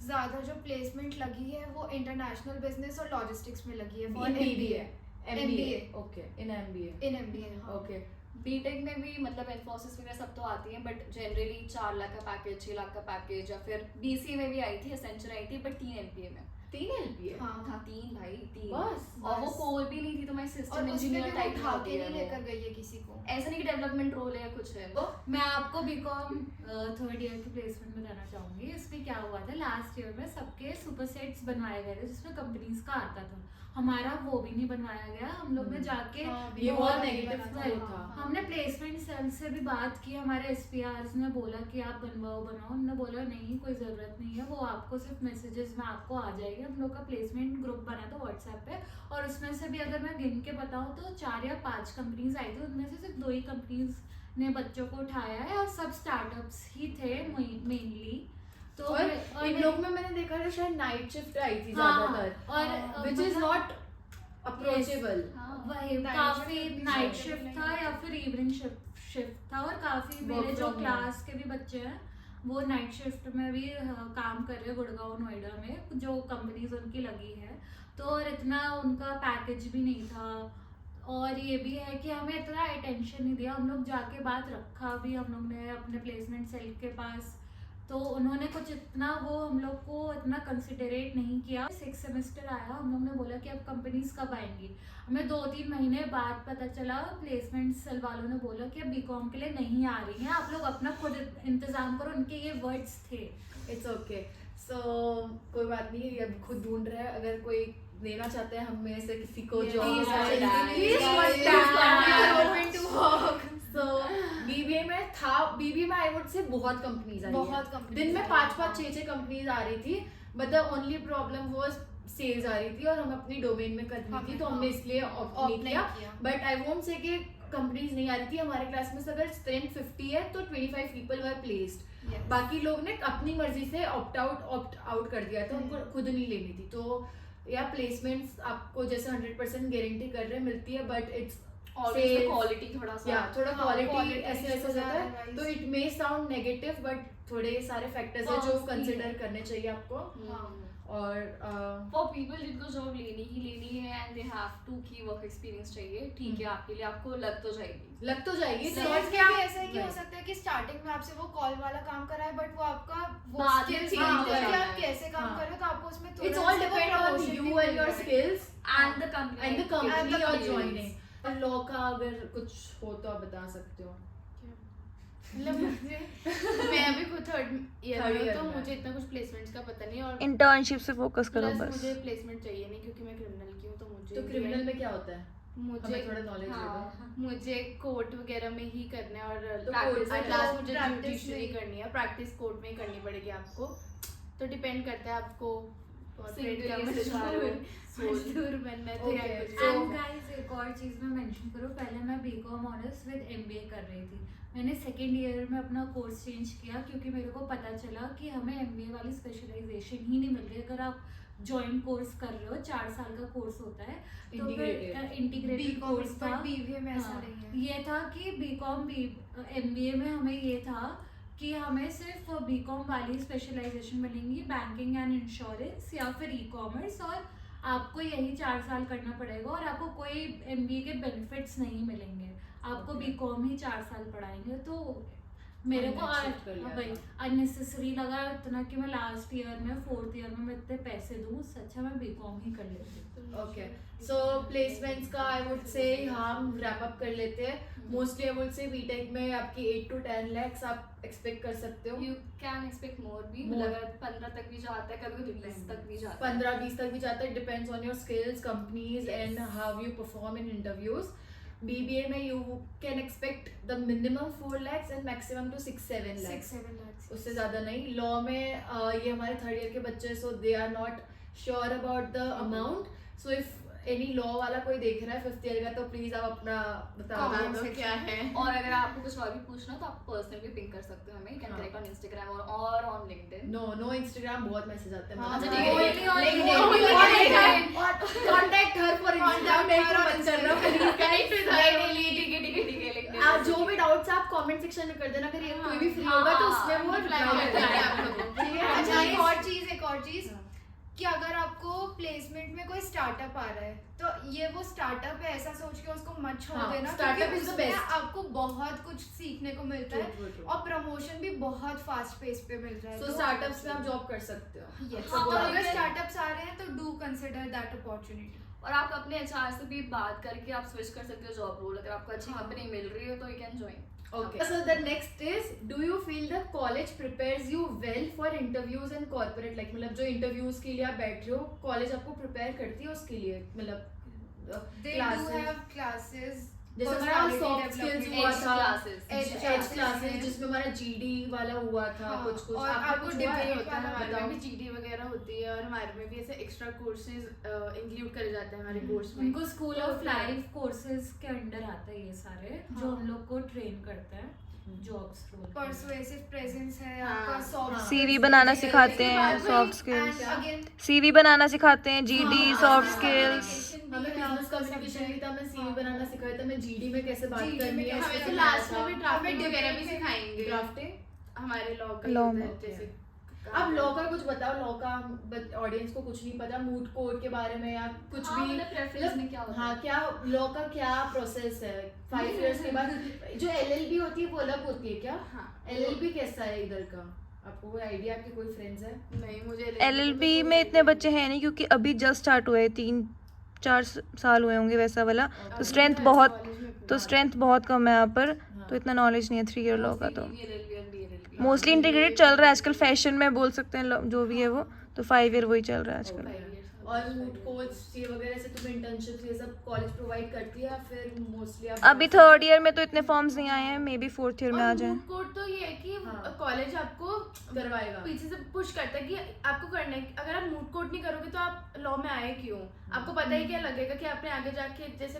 ज्यादा जो प्लेसमेंट लगी है वो इंटरनेशनल बिजनेस और लॉजिस्टिक्स में लगी है for MBA MBA। Okay, in MBA in MBA। Okay. BTech में भी मतलब इन्फोसिस वगैरह सब तो आती है, बट जनरली 4 लाख का पैकेज, 6 लाख का पैकेज, या फिर BCA में भी आई थी, एसेंचर आई थी, बट 3 LPA में। 3 LPA हाँ 3 भाई 3 बस और वो कोर भी नहीं थी तो मैं और सिस्टम उसमें भी इंजीनियर वो टाइप उठा के नहीं लेकर गई है किसी को। ऐसा नहीं कि डेवलपमेंट रोल है या कुछ है। मैं आपको बीकॉम थर्ड ईयर के प्लेसमेंट में लाना चाहूंगी। इसमें क्या हुआ था, लास्ट ईयर में सबके सुपर सेट्स बनवाए गए थे जिसमें कंपनीज का आता था, हमारा वो भी नहीं बनवाया गया। हम लोग ने जाके ये बहुत नेगेटिव था। हमने प्लेसमेंट सेल से भी बात की, हमारे एसपीआरस ने बोला कि आप बनवाओ। उन्होंने बोला नहीं कोई ज़रूरत नहीं है, वो आपको सिर्फ मैसेजेस में आपको आ जाएगी। हम लोग का प्लेसमेंट ग्रुप बना था व्हाट्सएप पे, और उसमें से भी अगर मैं गिन के बताऊँ तो 4 या 5 कंपनीज आई थी, उनमें से सिर्फ 2 ही कंपनीज ने बच्चों को उठाया है, और सब स्टार्टअप्स ही थे मेनली। तो और इन लोग में मैंने देखा था शायद नाइट शिफ्ट आई थी हाँ, ज्यादातर, और which is not approachable. वही Night काफी shift भी नाइट shift शिफ्ट नहीं था या फिर इवनिंग शिफ्ट था, और काफी मेरे Work जो from क्लास के भी बच्चे हैं वो नाइट शिफ्ट में भी काम कर रहे हैं गुड़गांव नोएडा में, जो कंपनीज उनकी लगी है। तो और इतना उनका पैकेज भी नहीं था, और ये भी है कि हमें इतना अटेंशन नहीं दिया। हम लोग जाके बात रखा भी हम लोग ने अपने प्लेसमेंट सेल के पास, तो उन्होंने कुछ इतना वो हम लोग को इतना कंसिडरेट नहीं किया। 6 सेमेस्टर आया, हम लोग ने बोला कि अब कंपनीज कब आएंगी। हमें 2-3 महीने बाद पता चला, प्लेसमेंट सेल वालों ने बोला कि अब बीकॉम के लिए नहीं आ रही हैं, आप लोग अपना खुद इंतजाम करो। उनके ये वर्ड्स थे। It's okay. So कोई बात नहीं, ये अभी खुद ढूंढ रहे हैं। अगर कोई देना चाहते हैं हम में से किसी को जो बीबीए में था, बीबीए में आई वुड से बहुत कंपनीज आई हैं। बहुत companies दिन में आई 5-5 6-6 कंपनीज आ रही थी, but the only problem was sales आ रही थी और हमें अपनी डोमेन में करनी थी, तो हमने इसलिए ऑप्ट नहीं किया। बट आई वोंट से कि कंपनीज नहीं आ रही थी। हमारे क्लास में से अगर स्ट्रेंथ 50 है तो 25 पीपल वर प्लेस्ड। बाकी लोग ने अपनी मर्जी से ऑप्ट आउट कर दिया था, उनको खुद नहीं लेनी थी। तो या प्लेसमेंट्स आपको जैसे 100% गारंटी कर रहे मिलती है, बट इट्स ऑलवेज क्वालिटी थोड़ा सा थोड़ा हाँ, क्वालिटी quality ऐसे issues होता है। otherwise. तो it may sound negative, but थोड़े सारे फैक्टर्स है जो Cons भी कंसिडर है। करने चाहिए आपको। हाँ। और फॉर पीपल जिनको जॉब लेनी है एंड दे हैव टू की वर्क एक्सपीरियंस चाहिए, ठीक है, आपके लिए आपको लग तो जाएगी। लग तो जाएगी। सेल्स में भी ऐसा है कि हो सकता है कि स्टार्टिंग में आपसे वो कॉल वाला काम कराए, बट वो आपका वो बाद में skills change हाँ, हो कि जाता आप है। कैसे काम हाँ। कर रहे हो, तो आपको उसमें थोड़ा इट्स ऑल सा वो डिपेंड ऑन promotion भी यू मिल एंड योर रहा है। Skills and the company and the company the और company. जॉइनिंग। लॉ का अगर कुछ हो तो आप बता सकते हो। मतलब मुझे मैं अभी खुद थर्ड ईयर Third में year हूँ, तो में। मुझे इतना कुछ प्लेसमेंट्स का पता नहीं, और इंटर्नशिप से फोकस करो प्लस बस। मुझे प्लेसमेंट चाहिए नहीं क्योंकि मैं क्रिमिनल की हूँ, तो मुझे तो क्रिमिनल में क्या होता है? मुझे हमें थोड़ा knowledge दे हाँ, मुझे कोर्ट वगैरह में ही करना है, और तो प्रैक्टिस court- क्लास मुझे practice जुडिशरी में- करनी है, प्रैक्टिस कोर्ट में ही करनी पड़ेगी आपको। तो डिपेंड करता है आपको Single corporate का use मजदूर soul. मजदूर बनना है तो या Okay. कुछ So- एंड गाइस एक और चीज़ मैं मेंशन करूँ, पहले मैं बीकॉम ऑनर्स विद एमबीए कर रही थी। मैंने सेकेंड ईयर में अपना कोर्स चेंज किया क्योंकि मेरे को पता चला कि हमें एमबीए वाली स्पेशलाइजेशन ही नहीं मिल रही। अगर आप जॉइंट कोर्स कर रहे हो, 4 साल का कोर्स होता है, तो फिर इंटीग्रेटेड बीकॉम कोर्स था। बीबीए में ऐसा हाँ, नहीं है। ये था कि बीकॉम एमबीए में हमें ये था कि हमें सिर्फ बीकॉम वाली स्पेशलाइजेशन मिलेंगी, बैंकिंग एंड इंश्योरेंस या फिर ई कॉमर्स, और आपको यही 4 साल करना पड़ेगा और आपको कोई एमबीए के बेनिफिट्स नहीं मिलेंगे। आपको Okay. बीकॉम ही 4 साल पढ़ाएंगे। तो मेरे को हमने shift कर लिया वही था। अननेसेसरी लगा इतना कि मैं लास्ट ईयर में 4th ईयर में मैं इतने पैसे दूँ, उससे अच्छा मैं बीकॉम ही कर लेती। ओके, सो प्लेसमेंट्स का आई वुड से हम रैप अप कर लेते हैं। Mostly I would say BTech में आपकी 8 to 10 lakhs आप एक्सपेक्ट कर सकते हो। यू कैन एक्सपेक्ट मोर भी, More. अगर 15 तक भी जाता है, कभी 20 तक भी जाता है। 15-20 तक भी जाता है, depends on your skills, companies and how you perform in interviews. BBA में you can expect the minimum 4 lakhs and maximum two 6-7 lakhs, 6-7 lakhs। उससे ज़्यादा नहीं। लॉ में ये हमारे 3rd ईयर के बच्चे, so they are not sure about the amount. So if any law वाला कोई देख रहा है 5th ईयर का, तो प्लीज आप अपना बता Comments दो में क्या है। और अगर आपको कुछ और भी पूछना हो तो आप पर्सनली पिंग कर सकते हो हमें, कैन हाँ। कनेक्ट ऑन इंस्टाग्राम और ऑन लिंक्डइन। नो इंस्टाग्राम बहुत मैसेज आते हैं। हाँ, मतलब- अच्छा, ठीक है, only on लेकिन- LinkedIn। और contact her for Instagram, नहीं तो मत करना please guys। ठीक है लिंक्डइन। आप जो भी डाउट्स आप कमेंट सेक्शन में कर देना, अगर ये कोई भी फ्री होगा तो उसमें वो reply reply करता है करेगा आप लोगों को। ठीक है। अच्छा, Guys, एक और चीज कि अगर आपको प्लेसमेंट में कोई स्टार्टअप आ रहा है तो ये वो स्टार्टअप है ऐसा सोच के उसको मत छोड़ हाँ, देना, startup क्योंकि is the उसमें best. आपको बहुत कुछ सीखने को मिलता है True, true. और प्रमोशन भी बहुत फास्ट पेस पे मिल रहा है। So startups में आप जॉब कर सकते हो। Yes. हाँ, तो और अगर अगर- स्टार्टअप्स आ रहे हैं तो डू कंसिडर दैट अपॉर्चुनिटी। और आप अपने एचआर से भी बात करके आप स्विच कर सकते हो जॉब रोल, अगर आपको अच्छी हाँ। कंपनी मिल रही है तो you can join. Okay. So the next is, do you feel the college prepares you well for interviews and corporate, like मतलब जो interviews के लिए आप बैठ रहे हो, college आपको prepare करती है उसके लिए, मतलब They do have classes, जैसे हमारा personality soft skills development, हुआ Edge था, classes. Edge edge classes classes हैं। जिसमें हमारा GD वाला हुआ था, हाँ, कुछ और आपका आपको कुछ हुआ debate होता है, वाला हमारे बताओ। में भी जीडी वगैरह होती है और हमारे में भी ऐसे एक्स्ट्रा कोर्सेज इंक्लूड करे जाते हैं हमारे कोर्स में। उनको स्कूल तो ऑफ फिर- लाइफ कोर्सेज के अंडर आता है ये सारे जो हाँ। हम लोग को ट्रेन करते हैं जॉब्स रोल। persuasive presence है, हाँ, आपका soft हाँ। CV skills बनाना है, सिखाते हैं, and soft skills। again CV बनाना सिखाते हैं, GD, हाँ, सॉफ्ट हाँ, स्किल्स। हमें बिजनेस कम्युनिकेशन भी था, हमें CV बनाना सिखाया था, हमें GD में कैसे बात GD करनी में है, कैसे इसमें हमें तो सिखाया लास्ट में था। भी ड्राफ्टिंग हमें वगैरह भी debate सिखाएंगे। ड्राफ्टिंग हमारे लॉ का Law होता में। है जैसे अब लॉ का कुछ बताओ, लॉ का ऑडियंस को कुछ नहीं पता, मूट कोर्ट के बारे में या कुछ हाँ, भी, मतलब preference में क्या होता हाँ है? क्या लॉ का क्या प्रोसेस है 5 इयर्स के बाद, जो LLB होती है वो अलग होती है क्या? हाँ LLB कैसा है इधर का, आपको कोई आइडिया? आपके कोई फ्रेंड्स है? नहीं मुझे LLB में इतने बच्चे हैं नहीं क्योंकि अभी जस्ट स्टार्ट हुए हैं, 3-4 साल हुए होंगे वैसा वाला, तो स्ट्रेंथ बहुत कम है यहाँ पर, तो इतना नॉलेज नहीं है 3 ईयर लॉ का। तो मोस्टली इंटीग्रेटेड चल रहा है आजकल, फैशन में बोल सकते हैं जो भी है वो, तो 5 ईयर वही चल रहा है आजकल। और मूट कोर्ट्स ये वगैरह से तुम्हें इंटर्नशिप ये सब कॉलेज प्रोवाइड करती है या फिर मोस्टली आप अभी 3rd ईयर में तो इतने फॉर्म्स नहीं आए हैं, मे बी 4th ईयर में आ जाए। कोड तो ये है कि हाँ। कॉलेज आपको करवाएगा। पीछे से पुश करता है कि आपको करना है, अगर आप मूड कोर्ट नहीं करोगे तो आप लॉ में आए क्यों? आपको पता ही क्या लगेगा कि आपने आगे जाके जैसे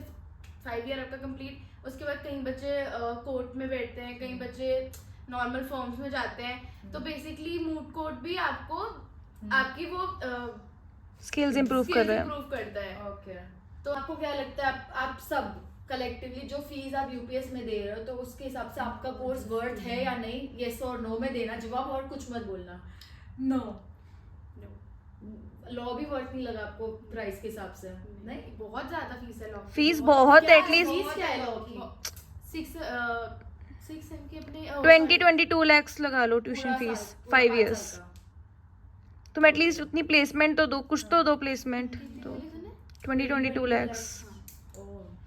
5 ईयर आपका कंप्लीट, उसके बाद कई बच्चे कोर्ट में बैठते हैं, कई बच्चे नॉर्मल फॉर्म्स में जाते हैं, तो बेसिकली मूड कोर्ट भी आपको आपकी वो स्किल्स इंप्रूव कर रहे हैं। improve करता है। ओके, तो आपको क्या लगता है आप सब कलेक्टिवली जो फीस आप यूपीएस में दे रहे हो तो उसके हिसाब से आपका कोर्स वर्थ है या नहीं? यस और नो में देना जवाब, और कुछ मत बोलना। नो, लॉ भी वर्थ नहीं लगा आपको प्राइस के हिसाब से? नहीं, बहुत ज्यादा फीस है लॉ की। फीस बहुत है, फीस एटलीस्ट क्या है लॉ की? 6 सेम की अपने 20-22 lakhs लगा लो ट्यूशन पूरा फीस साल, पूरा 5 पाँच इयर्स। साल का। तुम एटलीस्ट उतनी प्लेसमेंट तो दो, कुछ तो दो प्लेसमेंट, तो 20-22 lakhs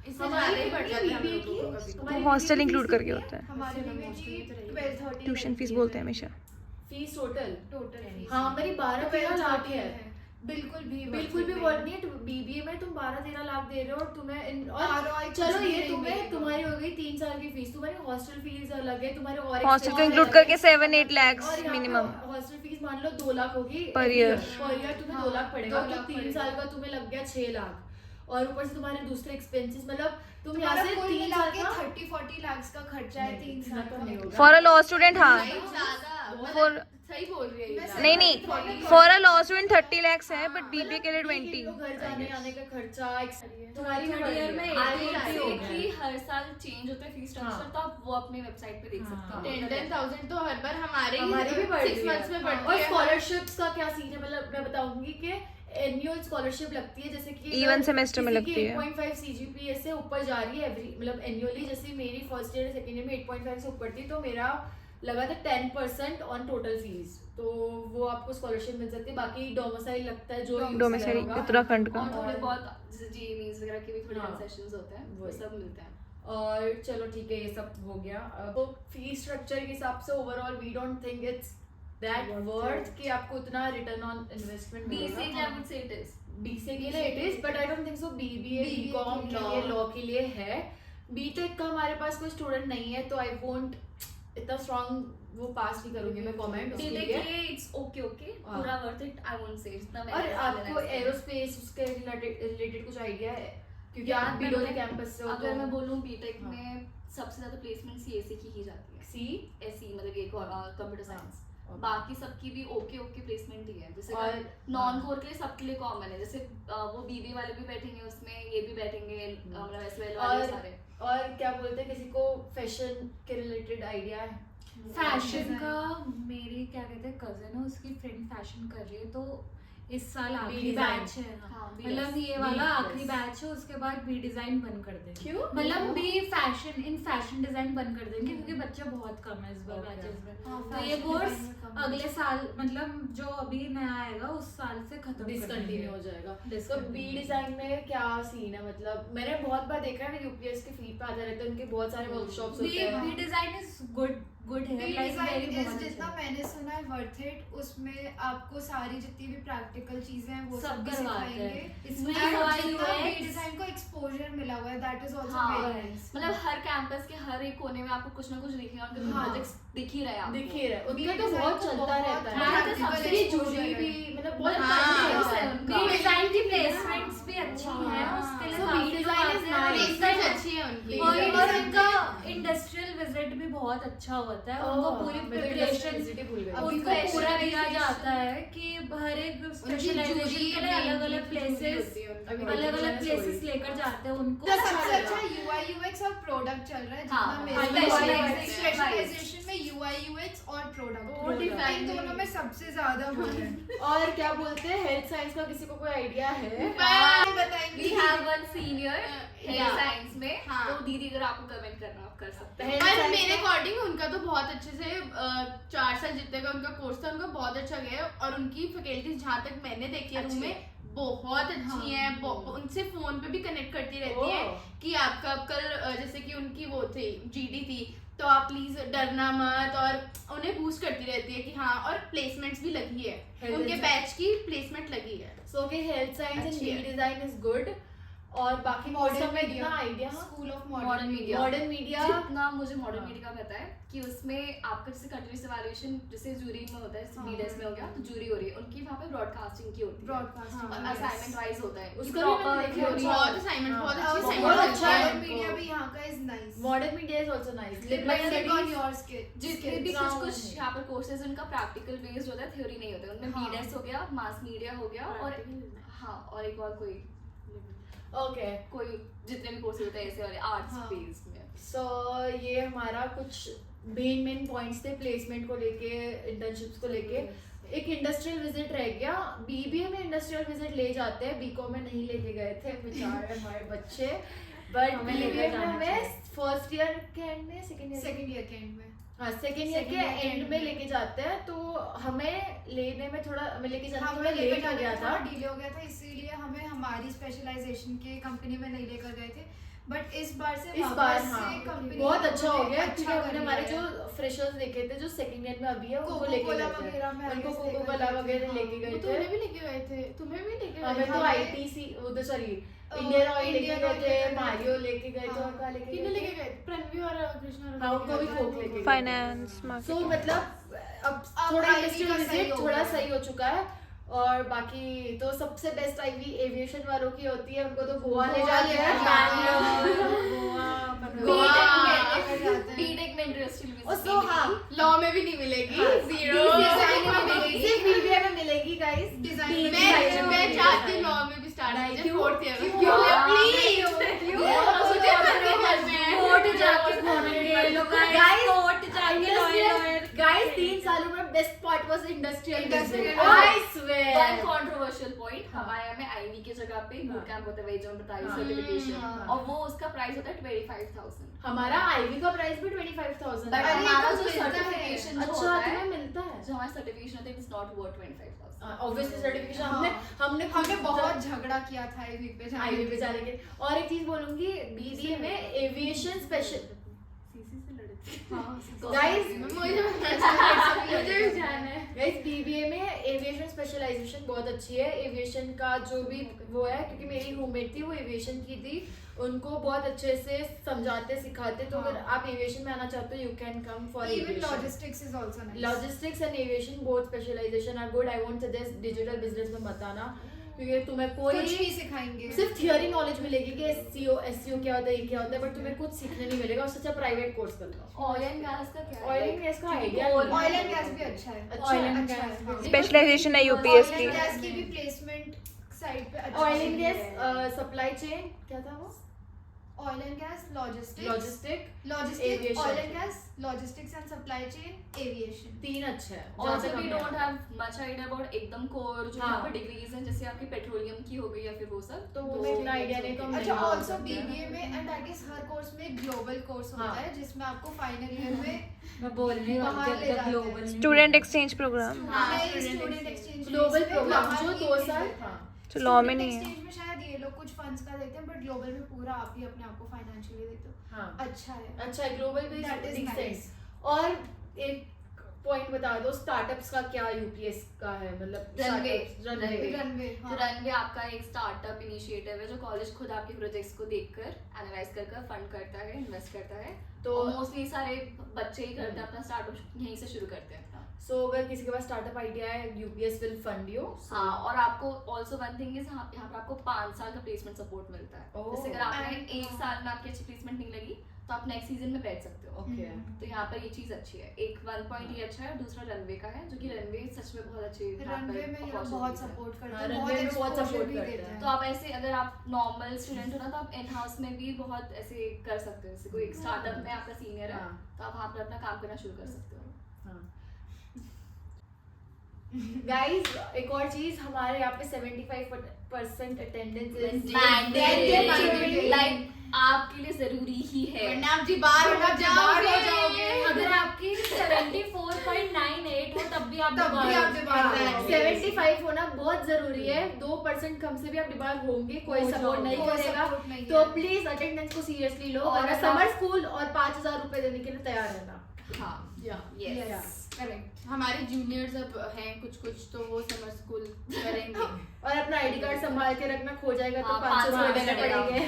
इससे हमारी ज्यादा ही बढ़ जाता है हम BBA लोगों की- का हमारी हॉस्टल BBA इंक्लूड फीस करके कितनी होता है, हमारे में भी 12-13 ट्यूशन फीस बोलते हैं हमेशा। Fees total? Total fees. हाँ, हमारी 12-13 लाख है। बिल्कुल भी बिल्कुल भी वर्थ नहीं है। बीबीए में तुम 12-13 लाख दे रहे हो और तुम्हें और ROI कुछ चलो भी ये नहीं तुम्हें मिलेगा। तुम्हारी हो गई 3 साल की फीस, तुम्हारी हॉस्टल फीस अलग है, तुम्हारे और हॉस्टल को expenses इंक्लूड अलग करके है। 7-8 lakhs और यहाँ पे मिनिमम। हॉस्टल फीस मान लो 2 लाख होगी Per year। पर ईयर तुम्हें हाँ, 2 लाख पड़ेगा, 2 तो लाख 3 पड़ेगा। साल का तुम्हें लग गया 6 लाख, और ऊपर से तुम्हारे दूसरे एक्सपेंसेस, मतलब तुम यहाँ तुम्हारा से कुल 3 मिला साल के का 30-40 लाख का खर्चा है 3 साल इतना तो नहीं का। होगा। फॉर अ लॉ स्टूडेंट, हाँ। ज्यादा सही बोल रही है ये। नहीं नहीं, for a law student 30 lakhs है, बट बीबीए के लिए 20। घर जाने आने का खर्चा तुम्हारी Third year में आगे 80 हो गया। कि हर साल चेंज होता है फीस स्ट्रक्चर, हाँ। तो आप वो अपनी वेबसाइट पे देख सकते हो। 10,000 तो हर बार हमारी भी बढ़ 6 मंथ्स में बढ़ती और है। स्कॉलरशिप्स का क्या सीन है, मतलब मैं बताऊंगी कि एनुअल स्कॉलरशिप लगती है, जैसे कि Even semester में लगती है। 8.5 CGPA से ऊपर जा रही है एवरी, मतलब एनुअली, जैसे मेरी फर्स्ट ईयर सेकंड ईयर में 8.5 से ऊपर थी, तो मेरा लगा था 10% ऑन टोटल फीस, तो वो आपको स्कॉलरशिप मिल सकती है। बाकी डोमिसाइल लगता है जो डोमिसाइल उत्तराखंड का। और थोड़े बहुत जैसे जीएमईज वगैरह के भी थोड़े हाँ। कंसेशंस होते हैं, वो वही। सब मिलते हैं। और चलो ठीक है, ये सब हो गया। तो फीस स्ट्रक्चर के हिसाब से overall we don't think it's that worth कि आपको उतना रिटर्न ऑन इन्वेस्टमेंट बीसीए मिलेगा। I would say it is. BCA के लिए it is, but I don't think so BBA BCom के लिए, लॉ के लिए है। बीटेक का हमारे पास कोई स्टूडेंट नहीं है, तो आई वोंट इतना स्ट्रांग वो पास नहीं करूंगी मैं कमेंट उसके बीटेक लिए। के लिए इट्स ओके ओके, हाँ। पूरा worth it I won't say इतना। और आपको एरोस्पेस उसके रिलेटेड कुछ आइडिया है? क्योंकि यार, आप मैं बीडोली बताऊं, कैंपस से हो, अगर तो मैं बोलूं बीटेक हाँ। में सबसे ज्यादा प्लेसमेंट सीएससी की ही जाती है। सी एससी मतलब ये कंप्यूटर साइंस, okay. बाकी सबकी भी ओके ओके प्लेसमेंट ही है। जैसे और नॉन कोर के लिए सबके लिए कॉमन है, जैसे वो बीबी वाले भी बैठेंगे उसमें, ये भी बैठेंगे, मतलब एसवाई वाले और- सारे। और क्या बोलते हैं, किसी को फैशन के रिलेटेड आइडिया है? फैशन का मेरी क्या कहते हैं कजन है, उसकी फ्रेंड फैशन कर रही है, तो इस साल आखिरी design। बैच है हाँ। हाँ, B मतलब design। ये वाला B आखिरी बैच है, उसके बाद बी डिजाइन बंद कर देंगे। क्यों? मतलब बी फैशन डिजाइन बंद कर देंगे क्योंकि बच्चे बहुत कम है इस बार Okay। बैचेस में। हाँ, तो ये fashion कोर्स design में कम है। अगले साल मतलब जो अभी नया आएगा उस साल से खत्म कर डिसकंटिन्यू हो देंगे। जाएगा। तो Discontinue। बी डिजाइन में क्या सीन है? मतलब मैंने बहुत बार देखा है, यूपीएस के फीड पे आता रहता है, उनके बहुत सारे वर्कशॉप्स होते हैं। बी डिजाइन इज गुड है be like design very is बहुत जितना अच्छा। मैंने सुना है वर्थ इट। उसमें आपको सारी जितनी भी प्रैक्टिकल चीजें हैं वो सब सब भी करवाते हैं। सिखाएंगे। इसमें And UI जितना बी UX डिजाइन को एक्सपोजर मिला हुआ है दैट इज आल्सो हाँ, वेरी नाइस। मतलब हर कैंपस के हर एक कोने में आपको कुछ ना कुछ दिखेगा, उनके हाँ। प्रोजेक्ट्स दिख ही रहे हैं आपको। दिख ही रहा है, उनका B तो design बहुत को चलता बहुत रहता है। practical सबसे exposure जुड़ी है। भी मतलब बहुत हाँ, time हाँ, लगता है। उनका। बी डिजाइन की प्लेसमेंट्स भी अच्छी हैं, उसके लिए So, काफी B लोग design is आते हैं। nice। प्लेसमेंट अच्छी है उनकी। और B और design उनका का- इंडस्ट्रियल विजिट भी बहुत अच्छा होता है। ओह, उनको पूरी मैं तो प्रिपरेशन industry भूल गई। अभी उनको तो पूरा दिया specialization- जाता है कि हर एक स्पेशलाइजेशन के लिए अलग अलग प्लेसेस अभी अलग अलग design प्लेसेस story। लेकर जाते हैं उनको। तो सबसे अच्छा UI UX और प्रोडक्ट चल रहा है हाँ, जितना हाँ, मेरे specialization, स्पेशलाइजेशन में UI UX और वो प्रोडक्ट different इन दोनों में सबसे ज्यादा वो है। और क्या बोलते हैं, हेल्थ साइंस का किसी को कोई आइडिया है? We बताएंगे have one senior health Yeah। science में, हाँ। तो दीदी अगर आपको कमेंट करना आप कर सकते हैं। Health पर science मेरे का- अकॉर्डिंग उनका तो बहुत अच्छे से 4 साल जितने का उनका कोर्स था उनका बहुत अच्छा गया है। और उनकी फैकल्टीज जहाँ तक मैंने देखी है रूम में बहुत अच्छी हैं। उनसे फोन पे भी कनेक्ट करती रहती है ओह। कि आपका अब कल जैसे कि उनकी वो थी जीडी थी तो आप प्लीज डरना मत, और उन्हें बूस्ट करती रहती है कि हाँ। और प्लेसमेंट्स भी लगी है, Health उनके and- बैच की प्लेसमेंट लगी है। So okay, health science and अच्छी B है। design is good। और बाकी Modern मॉडर्न में media। इतना idea school of Modern modern media। Modern media जितना मुझे मॉडर्न हाँ। मीडिया का पता है कि उसमें आपका जैसे कंटिन्यूस इवैल्यूएशन जैसे जूरी में होता है, जैसे हाँ। बीडेस में हो गया तो जूरी हो रही है उनकी, वहाँ पे ब्रॉडकास्टिंग की होती है ब्रॉडकास्टिंग और असाइनमेंट वाइज होता है कि उसका भी मैंने proper देखी है, theory- बहुत असाइनमेंट हाँ। बहुत अच्छी बहुत assignment अच्छा है। मॉडर्न मीडिया भी यहाँ का is nice. Modern media is also nice. Depending on your skill जितने भी Ground कुछ है। यहाँ पर कोर्सेज उनका प्रैक्टिकल बेस्ड होता है, थ्योरी नहीं होता है उनमें। हाँ। बीडेस हो गया, मास मीडिया हो गया और हाँ और एक और कोई ओके जितने भी कोर्सेज होते हैं ऐसे वाले आर्ट्स हाँ। बेस्ड में। सो ये हमारा कुछ मेन पॉइंट्स थे प्लेसमेंट को लेके, इंटर्नशिप्स को लेके। एक इंडस्ट्रियल विजिट रह गया। बीबीए में इंडस्ट्रियल विजिट ले जाते हैं, बीकॉम में नहीं लेके गए थे बेचारे हमारे बच्चे। बट हमें बीबीए लेकर में जाना हमें चाहिए। फर्स्ट ईयर के एंड में, सेकंड ईयर सेकंड ईयर के एंड में हाँ सेकंड ईयर के एंड में लेके जाते हैं। तो हमें लेने में थोड़ा, हमें लेके जाने में थोड़ा हमें लेट लेकर हो गया जाने था। में डिले हो गया था, इसीलिए हमें हमारी स्पेशलाइजेशन के कंपनी में नहीं लेकर गए थे। बट इस बार से इस वापस बार से हाँ कंपनी बहुत अच्छा हो गया, अच्छा क्योंकि हमने कर हमारे लिया जो फ्रेशर्स देखे थे जो सेकंड ईयर में अभी है उनको Coca-Cola लेके गए थे। वगैरह में उनको I guess कोको लेकर कोला गए थे, वगैरह हाँ। लेके गए वो तो थे। उन्हें भी लेके गए थे, तुम्हें भी लेके हमें गए तो थे। आईटीसी उधर सॉरी इंडियन ऑयल लेके Indian गए Oil थे, लेके गए थे। मारियो लेके गए थे, हाँ। और कहाँ लेके किन्हें गए लेके थे? गए? प्रणवी और कृष्णा हाँ उनको भी कोक लेके गए थे। फाइनेंस सो मार्केटिंग मतलब अब अब थोड़ा IV इंडस्ट्रियल का सही विजिट हो थोड़ा गया। सही हो चुका है। और बाकी तो सबसे बेस्ट आईवी एविएशन वालों की होती है, उनको तो गोवा ले जाते हैं, बीटेक में इंडस्ट्रियल और विजिट सो हाँ लॉ में भी नहीं मिलेगी, जीरो। डिजाइन में मिलेगी। सिर्फ बीबीए में मिलेगी गाइस। डिजाइन मैं चाहती हूँ लॉ में भी स्टार्ट हो जाए क्यों? फोर्थ ईयर में। क्यों? क्यों हाँ, प्लीज? मुझे पता है कोर्ट जाके खोलेंगे लोग Guys, कोर्ट जाके लॉयर गाइस 3 सालों में best part was industrial Industrial visit. visit. I one swear. Controversial point हमारे यहाँ में आईवी की जगह पे बूट कैंप होता है, वही जो हम बताइए हाँ। सर्टिफिकेशन, हाँ। और वो उसका प्राइस होता है 25,000। हमारा आईवी का प्राइस भी 25,000 बट है। अरे, हमारा तो जो मिलता है। सर्टिफिकेशन जो अच्छा होता है, तुम्हें मिलता है? जो हमारा सर्टिफिकेशन होता है, it's not worth 25,000। Obviously certification हाँ। हमने हमने बहुत झगड़ा किया था आईवी पे जाने आईवी के पे जाने के। और एक चीज बोलूंगी, बीबीए में एविएशन स्पेशल सीसी से लड़े थे। गाइस मुझे भी जाना है। गाइस बीबीए में एविएशन स्पेशलाइजेशन बहुत अच्छी है। एविएशन का जो भी वो है, क्योंकि मेरी रूममेट थी वो एविएशन की थी, उनको बहुत अच्छे से समझाते सिखाते। तो अगर आप एविएशन में आना चाहते हो you can come for even aviation. Logistics is also nice. Logistics and aviation both specialisation are good. I won't suggest digital business में मत आना, क्योंकि तुम्हें कुछ कोई भी सिखाएंगे। सिर्फ थियरी नॉलेज मिलेगी कि एसईओ क्या होता है, ये क्या होता है, बट तुम्हें कुछ सीखने नहीं मिलेगा। उससे अच्छा प्राइवेट कोर्स कर लो। ऑयल एंड गैस का क्या है? ऑयल एंड गैस का आइडिया ऑयल एंड गैस भी अच्छा है। अच्छा है। अच्छा है। स्पेशलाइजेशन है यूपीएस ऑयल की। एंड गैस की भी प्लेसमेंट साइड पे अच्छा ऑयल एंड है। गैस सप्लाई चेन क्या था वो? Oil and gas, logistics, Aviation. Oil and gas, logistics and supply chain, aviation. 3 अच्छा है। Also we don't have much idea about एकदम core जो हाँ। यहाँ पर डिग्रीज हैं, जैसे आपकी पेट्रोलियम की हो गई या फिर वो सब, तो वो इतना आइडिया नहीं, तो हम अच्छा, नहीं बोल ऑल्सो सकते हैं। बीबीए में एंड आई गेस हर कोर्स में ग्लोबल कोर्स होता हाँ। है जिसमें आपको फाइनल ईयर में मैं बोलने बाहर ले जाते हैं। Global student exchange programme student exchange global programme जो 2 साल, हाँ जो लॉ में नहीं है। एक्सचेंज में शायद ये लोग कुछ फंड्स का देते हैं, बट ग्लोबल में पूरा आप ही अपने आप को फाइनेंशियली देते हो। हाँ अच्छा है। अच्छा है, ग्लोबल भी That is makes nice. sense। और एक पॉइंट बता दो, स्टार्टअप्स का क्या यूपीएस का है, मतलब Runway. रनवे, तो रनवे आपका एक स्टार्टअप इनिशिएटिव है जो कॉलेज खुद आपके प्रोजेक्ट्स को देखकर एनालाइज कर फंड करता है, इन्वेस्ट करता है। तो तो मोस्टली सारे बच्चे ही करते हैं, अपना स्टार्टअप यहीं से शुरू करते हैं। सो अगर किसी के पास स्टार्टअप आइडिया है, यूपीएस विल फंड यू। हाँ, और आपको ऑल्सो वन थिंग इज यहाँ पर आपको 5 साल का प्लेसमेंट सपोर्ट मिलता है। Oh. जैसे अगर आपने And, 1 साल में आपकी अच्छी प्लेसमेंट नहीं लगी तो आप नेक्स्ट सीजन में बैठ सकते हो। ओके तो यहाँ पर ये चीज अच्छी है। एक 1 पॉइंट ये अच्छा है, दूसरा रनवे का है, जो कि रनवे सच में बहुत अच्छी रनवे में ये लोग बहुत सपोर्ट करते हाँ, हैं, runway में बहुत exposure support भी करते देते हैं। हैं। तो आप ऐसे अगर आप नॉर्मल स्टूडेंट हो ना तो आप इन हाउस में भी बहुत ऐसे कर सकते हो। जैसे कोई स्टार्टअप में आपका सीनियर है हाँ। तो आप वहाँ पर अपना काम करना शुरू कर सकते हो। गाइस एक और चीज, हमारे यहाँ पे 75% अटेंडेंस इज मैंडेटरी, लाइक आपके लिए जरूरी ही है। वरना आप बाहर हो जाओगे। अगर आपकी 74.98 हो तब भी आप तब भी आप डिबार डिबार हो। 75 होना बहुत जरूरी है। 2% कम से भी आप डिबार होंगे, कोई हो सपोर्ट नहीं कोई करेगा। support नहीं तो है। प्लीज अटेंडेंस को सीरियसली लो और और अगर समर आप- स्कूल और 5000 रुपए देने के लिए तैयार रहना। हाँ, Yes. करेक्ट। हमारे जूनियर्स अब हैं कुछ तो वो समर स्कूल करेंगे। और अपना आईडी कार्ड संभाल के रखना, खो जाएगा तो हाँ, 500 रुपए 500 देने देना पड़ेंगे।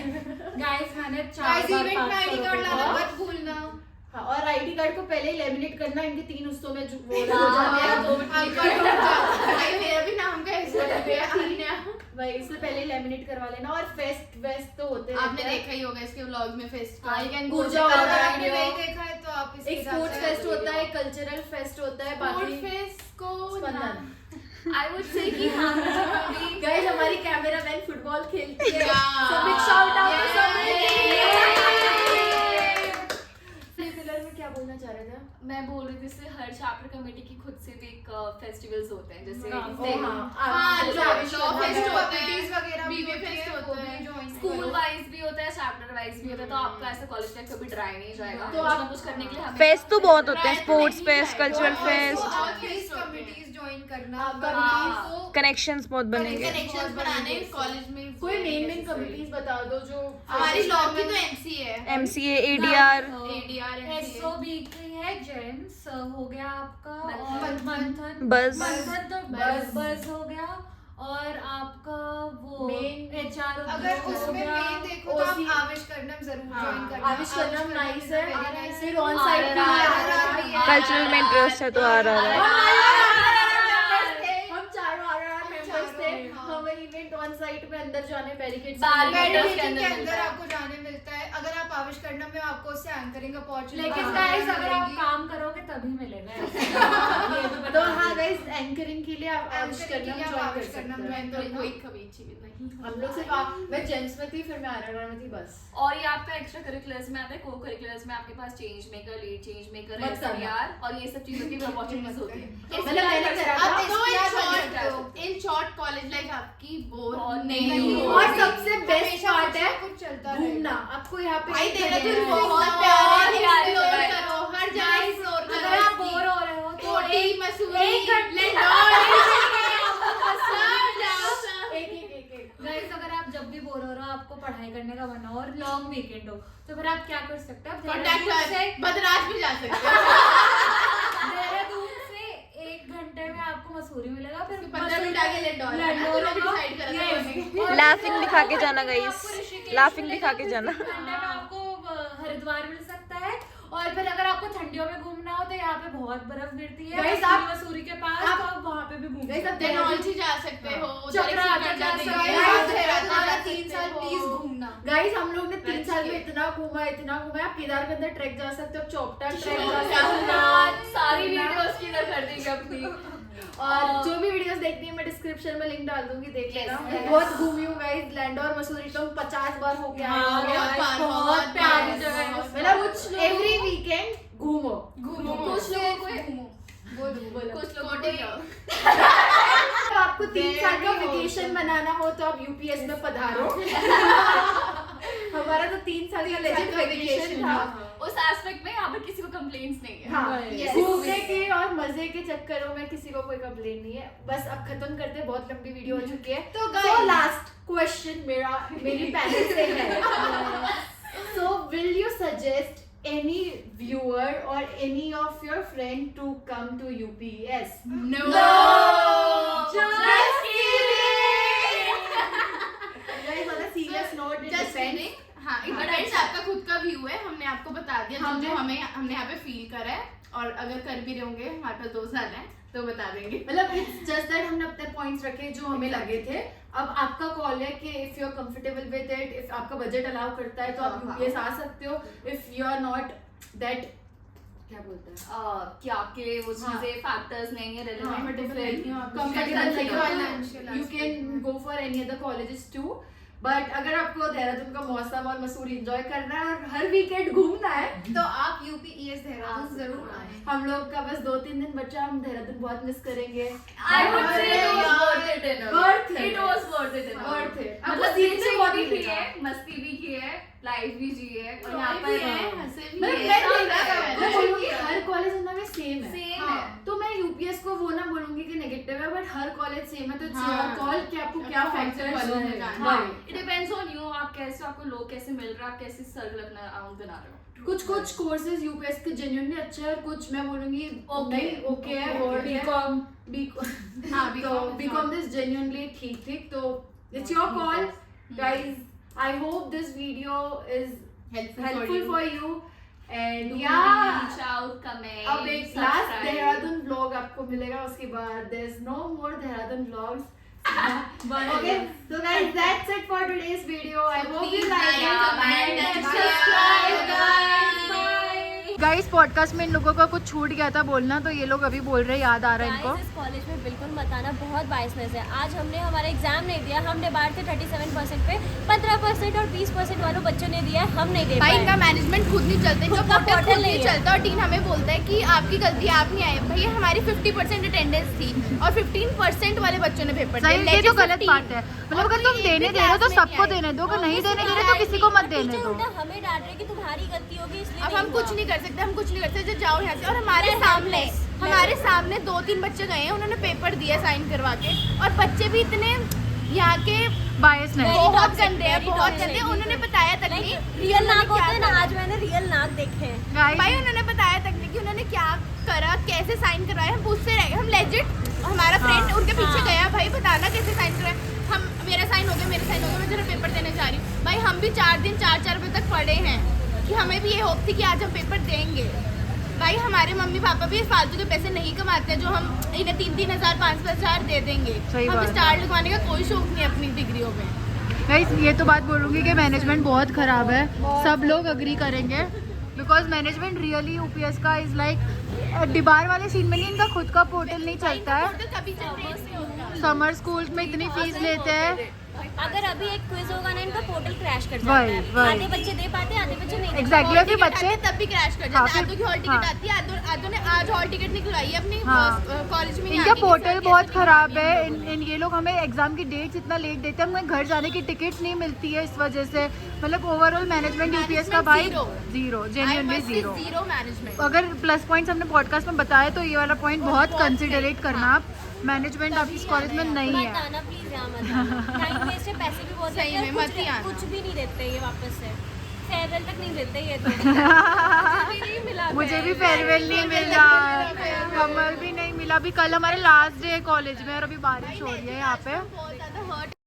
गाइस मैंने 4 गाइस बार इवेंट में आईडी 500 कार्ड रुपए लाना का- मत भूलना। हाँ, और आईडी कार्ड को पहले ही लेमिनेट करना, इनके 3 हिस्सों में वो हो हाँ, जाते हैं। भाई मेरा भी नाम का ऐसे हो गया अन्या। भाई इससे पहले लेमिनेट करवा लेना। और फेस्ट वेस्ट तो होते आपने रहते हैं। देखा ही होगा इसके व्लॉग में फेस्ट का। हाँ, you can go ऊर्जा check out वाला the अगर आपने video. नहीं देखा है तो आप इसके एक साथ स्पोर्ट्स साथ फेस्ट होता है, video. कल्चरल फेस्ट होता है, स्पोर्ट बाकी फेस्ट को स्पंदन। आई वुड से कि हाँ भी गाइस हमारी कैमरामैन फुटबॉल खेलती है। Yeah. So big shout out to Yay. Pillar में क्या बोलना चाह रहे थे? मैं बोल रही थी जैसे हर चैप्टर कमेटी की खुद से भी एक फेस्टिवल्स होते हैं, जैसे हाँ, हाँ, जो लॉ फेस्ट होता है, Activities वगैरह भी बीबीए होती फेस्ट है, होता वो है, भी join स्कूल करो। वाइज भी होता है, चैप्टर वाइज भी होता है। तो आपका ऐसा कॉलेज लाइफ कभी ड्राई नहीं जाएगा। तो कुछ आप- ना कुछ करने के लिए हमें फेस्ट तो बहुत होते हैं, Right, स्पोर्ट्स नहीं फेस्ट, जाएगा। कल्चरल और फेस्ट, also आप फेस्ट प्लीज होते हैं। कमिटीज ज्वाइन करना। हाँ, कमिटीज हाँ। को कनेक्शंस बहुत बनेंगे। कनेक्शंस बनाने कॉलेज में कोई मेन कमिटीज बता दो जो हमारी लॉ की तो एमसी है, MCA, ADR, एडीआर SOB की है जेंट्स हो गया आपका, मंथन। और मंथन बस मंथन तो बस। बस हो गया, और आपका वो Main- HR अगर हो उसमें गया। मेन देखो तो आप OC आविश करनम जरूर हाँ, ज्वाइन करना। आविश करनम nice है। very nice फिर है। ऑन साइड भी RRR भी है। कल्चरल में इंटरेस्ट है तो आ रहा है। हम चारों RRR मेंबर्स थे। हाँ। हमें इवेंट ऑन साइट में अंदर जाने बैरिकेड्स Barricades बैरिकेड के के अंदर अंदर मिलता है। आपको जाने मिलता है। अगर आप आविश करनम में आपको उससे एंकरिंग अपॉर्चुनिटी लेकिन गाइस अगर आप काम करोगे तभी मिलेगा ये तो तो बता हाँ दूं। गाइस एंकरिंग के लिए आप आविश Anchoring के करना लिए आप ज्वाइन कर आविश सकते करना हैं। join तो करना। कोई कभी अच्छी भी नहीं। हम लोग सिर्फ मैं जेम्स में थी, फिर मैं RRR में थी बस। और ये आपका एक्स्ट्रा करिकुलर्स में आता है। को करिकुलर्स में आपके पास change maker, lead change maker, मत करना। SPR और ये सब चीजों की अपॉर्चुनिटीज होती है। मतलब मैंने करा था। आप तो SPR in short college life आपकी बोर बहुत नहीं नहीं होगी। और सबसे बेस्ट हमेशा पार्ट है कुछ चलता घूमना। आपको यहाँ पे भाई तेरा कहीं तो जाना है। बहुत प्यारे प्यारे एक्सप्लोर जगह है। करो, हर जगह एक्सप्लोर करो। अगर आप बोर हो रहे हो तो कोटी, मसूरी, एक घंटे एक गाइस अगर आप जब भी बोर हो रहे हो, आपको पढ़ाई करने का मन हो और लॉन्ग वीकेंड हो, तो फिर आप क्या कर सकते हो? आप कॉन्टैक्ट देहरादून से बदराज भी जा सकते हो। देहरादून से 1 घंटे में आपको मसूरी मिलेगा, फिर 15 मिनट आगे लंडौर है। लंडौर तो होगा। डिसाइड करा था Yes. मैंने। और लाफिंग दिखा के जाना आपको गाइस, ऋषिकेश लाफिंग मिलेगा, दिखा के फिर जाना। 1 घंटे में आपको हरिद्वार मिल सकता है। और फिर अगर आपको ठंडियों में घूमना हो तो यहाँ पे बहुत बर्फ गिरती है Guys, मसूरी के पास, तो आप वहाँ पे भी घूम Guys, सकते हो। डलहौजी जा सकते हो, चक्राता जा सकते हो। देहरादून जा वाला सकते 3 साल हो। प्लीज घूमना। गाइस हम लोग ने 3 साल में Right. इतना घूमा आप केदार के अंदर ट्रैक जा सकते हो, चौपटा ट्रैक जा चौपटा। सकते हो। सारी वीडियोस की इधर कर देंगे अपनी। और जो भी वीडियोस देखनी है मैं डिस्क्रिप्शन में लिंक डाल दूंगी, देख लेना। बहुत घूमी हूँ गाइस, लैंडोर मसूरी तो 50 बार होके आई हूँ। बहुत प्यारी जगह है, मतलब एवरी वीकेंड घूमो। कुछ लोगों को कुछ लोगों तो आपको 3 साल का वेकेशन बनाना हो तो आप यूपीएस में पधारो। हमारा तो 3 साल का लेजेंड वेकेशन था। उस एस्पेक्ट में यहाँ पर किसी को कंप्लेंट्स नहीं है। हाँ, घूमने के और मजे के चक्करों में किसी को कोई कंप्लेन नहीं है। बस अब खत्म करते हैं, बहुत लंबी वीडियो हो चुकी है। तो लास्ट क्वेश्चन मेरी पैनल से है। So will you suggest any viewer or any of your friend to come to UPS? No. Just kidding. Guys, on a serious note, it Just depends. kidding. हाँ, it depends, आपका खुद का view है, हमने आपको बता दिया जो हमने यहाँ पे फील करा है, और अगर कर भी रहे होंगे हमारे पास 2 साल है तो बता देंगे। मतलब इट्स जस्ट दैट हमने अपने पॉइंट्स रखे जो हमें लगे थे। अब आपका कॉल है कि if you are comfortable with it, if आपका बजट अलाउ करता है तो आप यूपीएस आ सकते हो। If you are not that, क्या बोलते हैं, क्या के वो चीजें फैक्टर्स नहीं है relevant, comfortable, you can go for any other colleges too. But अगर आपको देहरादून का मौसम और मसूरी एंजॉय करना है और हर वीकेंड घूमना है तो आप यूपीएस देहरादून जरूर आए। हम लोग का बस 2-3 दिन बचा, हम देहरादून बहुत मिस करेंगे। I would say it was worth it enough. Worth it. It was worth it enough. Worth it. मतलब सीखने सीखने बहुत भी मिलेगा। की है, मस्ती भी की है, लाइफ भी जी है, और यहाँ यहाँ पर पर हंसे भी मतलब है, मैं बोलूंगी हर कॉलेज उनका में सेम है। सेम हाँ, है। तो मैं यूपीएस को वो ना बोलूंगी कि नेगेटिव है, बट हर कॉलेज सेम है। तो इट्स हाँ। योर कॉल कि आपको क्या फैक्टर्स कॉलेज में जाना है। इट डिपेंड्स ऑन यू, आप कैसे, आपको लोग कैसे मिल रहे हैं, आप कैसे सर्कल अपना बना रहे हो। कुछ कोर्सेज यूपीएस के जेन्युइनली अच्छे हैं और कुछ मैं बोलूंगी नहीं ओके है। और बीकॉम हाँ, तो बीकॉम दिस जेन्युइनली ठीक। तो it's your call guys. I hope this video is helpful for you and yeah, reach out, comment, अब एक लास्ट देहरादून व्लॉग आपको मिलेगा, उसके बाद there is no more Dehradun vlogs. Okay, so guys, that's it for today's video. I hope you like it. comment and subscribe, guys. Guys, podcast में इन लोगों का कुछ छूट गया था बोलना, तो ये लोग अभी बोल रहे हैं, याद आ रहा है इनको। Guys, इस कॉलेज में बिल्कुल मत आना, बहुत बायसनेस है। आज हमने हमारा एग्जाम नहीं दिया, हमने बाहर से 37% पे 15% और 20% वालों बच्चों ने दिया है, हम नहीं दे भाई पाए। इनका मैनेजमेंट खुद नहीं चलता, इनका खुद का पोर्टल portal खुद नहीं नहीं है। चलता, और टीन हमें बोलता है कि आपकी गलती है, आप नहीं आए। भैया हमारी 50% अटेंडेंस थी और 15% वाले बच्चों ने पेपर दिया। सही, ये तो गलत बात है। मतलब अगर तुम देने दे रहे हो तो सबको देने दो, अगर नहीं देने दे रहे तो किसी को मत देने टीचर दो। उल्टा हमें डांट रहे कि तुम्हारी गलती होगी इसलिए अब नहीं हम कुछ हुआ। नहीं कर सकते, हम कुछ नहीं कर सकते, जाओ यहाँ से। और हमारे सामने 2-3 बच्चे गए हैं, उन्होंने पेपर दिया साइन करवा के, और बच्चे भी इतने यहाँ के बायस नहीं। बहुत गंदे हैं, बहुत गंदे। उन्होंने बताया तक नहीं रियल नाक क्या होते हैं ना, करा। आज मैंने रियल नाक देखे हैं। भाई उन्होंने बताया तक नहीं कि उन्होंने क्या करा, कैसे साइन करवाया। हम पूछते रहे, हम लेजिट हमारा फ्रेंड उनके पीछे गया, भाई बताना कैसे साइन करवाया। हम मेरा साइन हो गया, मैं जरा पेपर देने जा रही हूँ। भाई हम भी 4 दिन 4 बजे तक पढ़े हैं कि हमें भी ये होप थी कि आज हम पेपर देंगे। भाई हमारे मम्मी पापा भी फालतू के पैसे नहीं कमाते जो हम इन्हें 3-3 हज़ार 5-5 हज़ार दे देंगे। हमें स्टार लगवाने का कोई शौक नहीं अपनी डिग्रियों में। गाइस, ये तो बात बोलूँगी कि मैनेजमेंट बहुत ख़राब है, सब लोग अग्री करेंगे। बिकॉज मैनेजमेंट रियली यूपीएस का इज़ लाइक डिबार वाले सीन में नहीं, इनका खुद का पोर्टल नहीं चलता है। कभी जनरेट नहीं होता। समर स्कूल में इतनी फीस लेते हैं। अगर अभी एक क्विज होगा ना, इनका पोर्टल क्रैश कर जाता वही, है। वही। आधे बच्चे दे पाते हैं, आधे बच्चे नहीं दे एग्जैक्टली, हॉल अभी टिकट बच्चे आती है, तब भी क्रैश कर हाँ, जाता है। आधों की हॉल टिकट हाँ। आती है, आधों ने आज हॉल टिकट निकलवाई है अपनी हाँ। कॉलेज में। इनका पोर्टल बहुत ख़राब है। इन ये लोग हमें एग्जाम की डेट्स इतना लेट देते हैं, हमें घर जाने की टिकट नहीं मिलती है इस वजह से। मतलब ओवरऑल मैनेजमेंट यूपीएस का भाई zero, genuinely zero. Zero management. अगर प्लस पॉइंट्स हमने पॉडकास्ट में बताया तो ये वाला पॉइंट बहुत कंसिडरेट करना आप। मैनेजमेंट आप इस कॉलेज में नहीं मत है। आना प्लीज, यहाँ मत आना। टाइम वेस्ट है, पैसे भी बहुत सही लगते हैं, में मत ही आना। कुछ भी नहीं देते ये वापस से। फेयरवेल तक नहीं देते ये तो। मुझे भी नहीं मिला मुझे भी फेयरवेल नहीं मिला, कमल भी नहीं मिला। अभी कल हमारा लास्ट डे है कॉलेज में और अभी बारिश हो रही है यहाँ पे। बहुत ज़्यादा हर्ट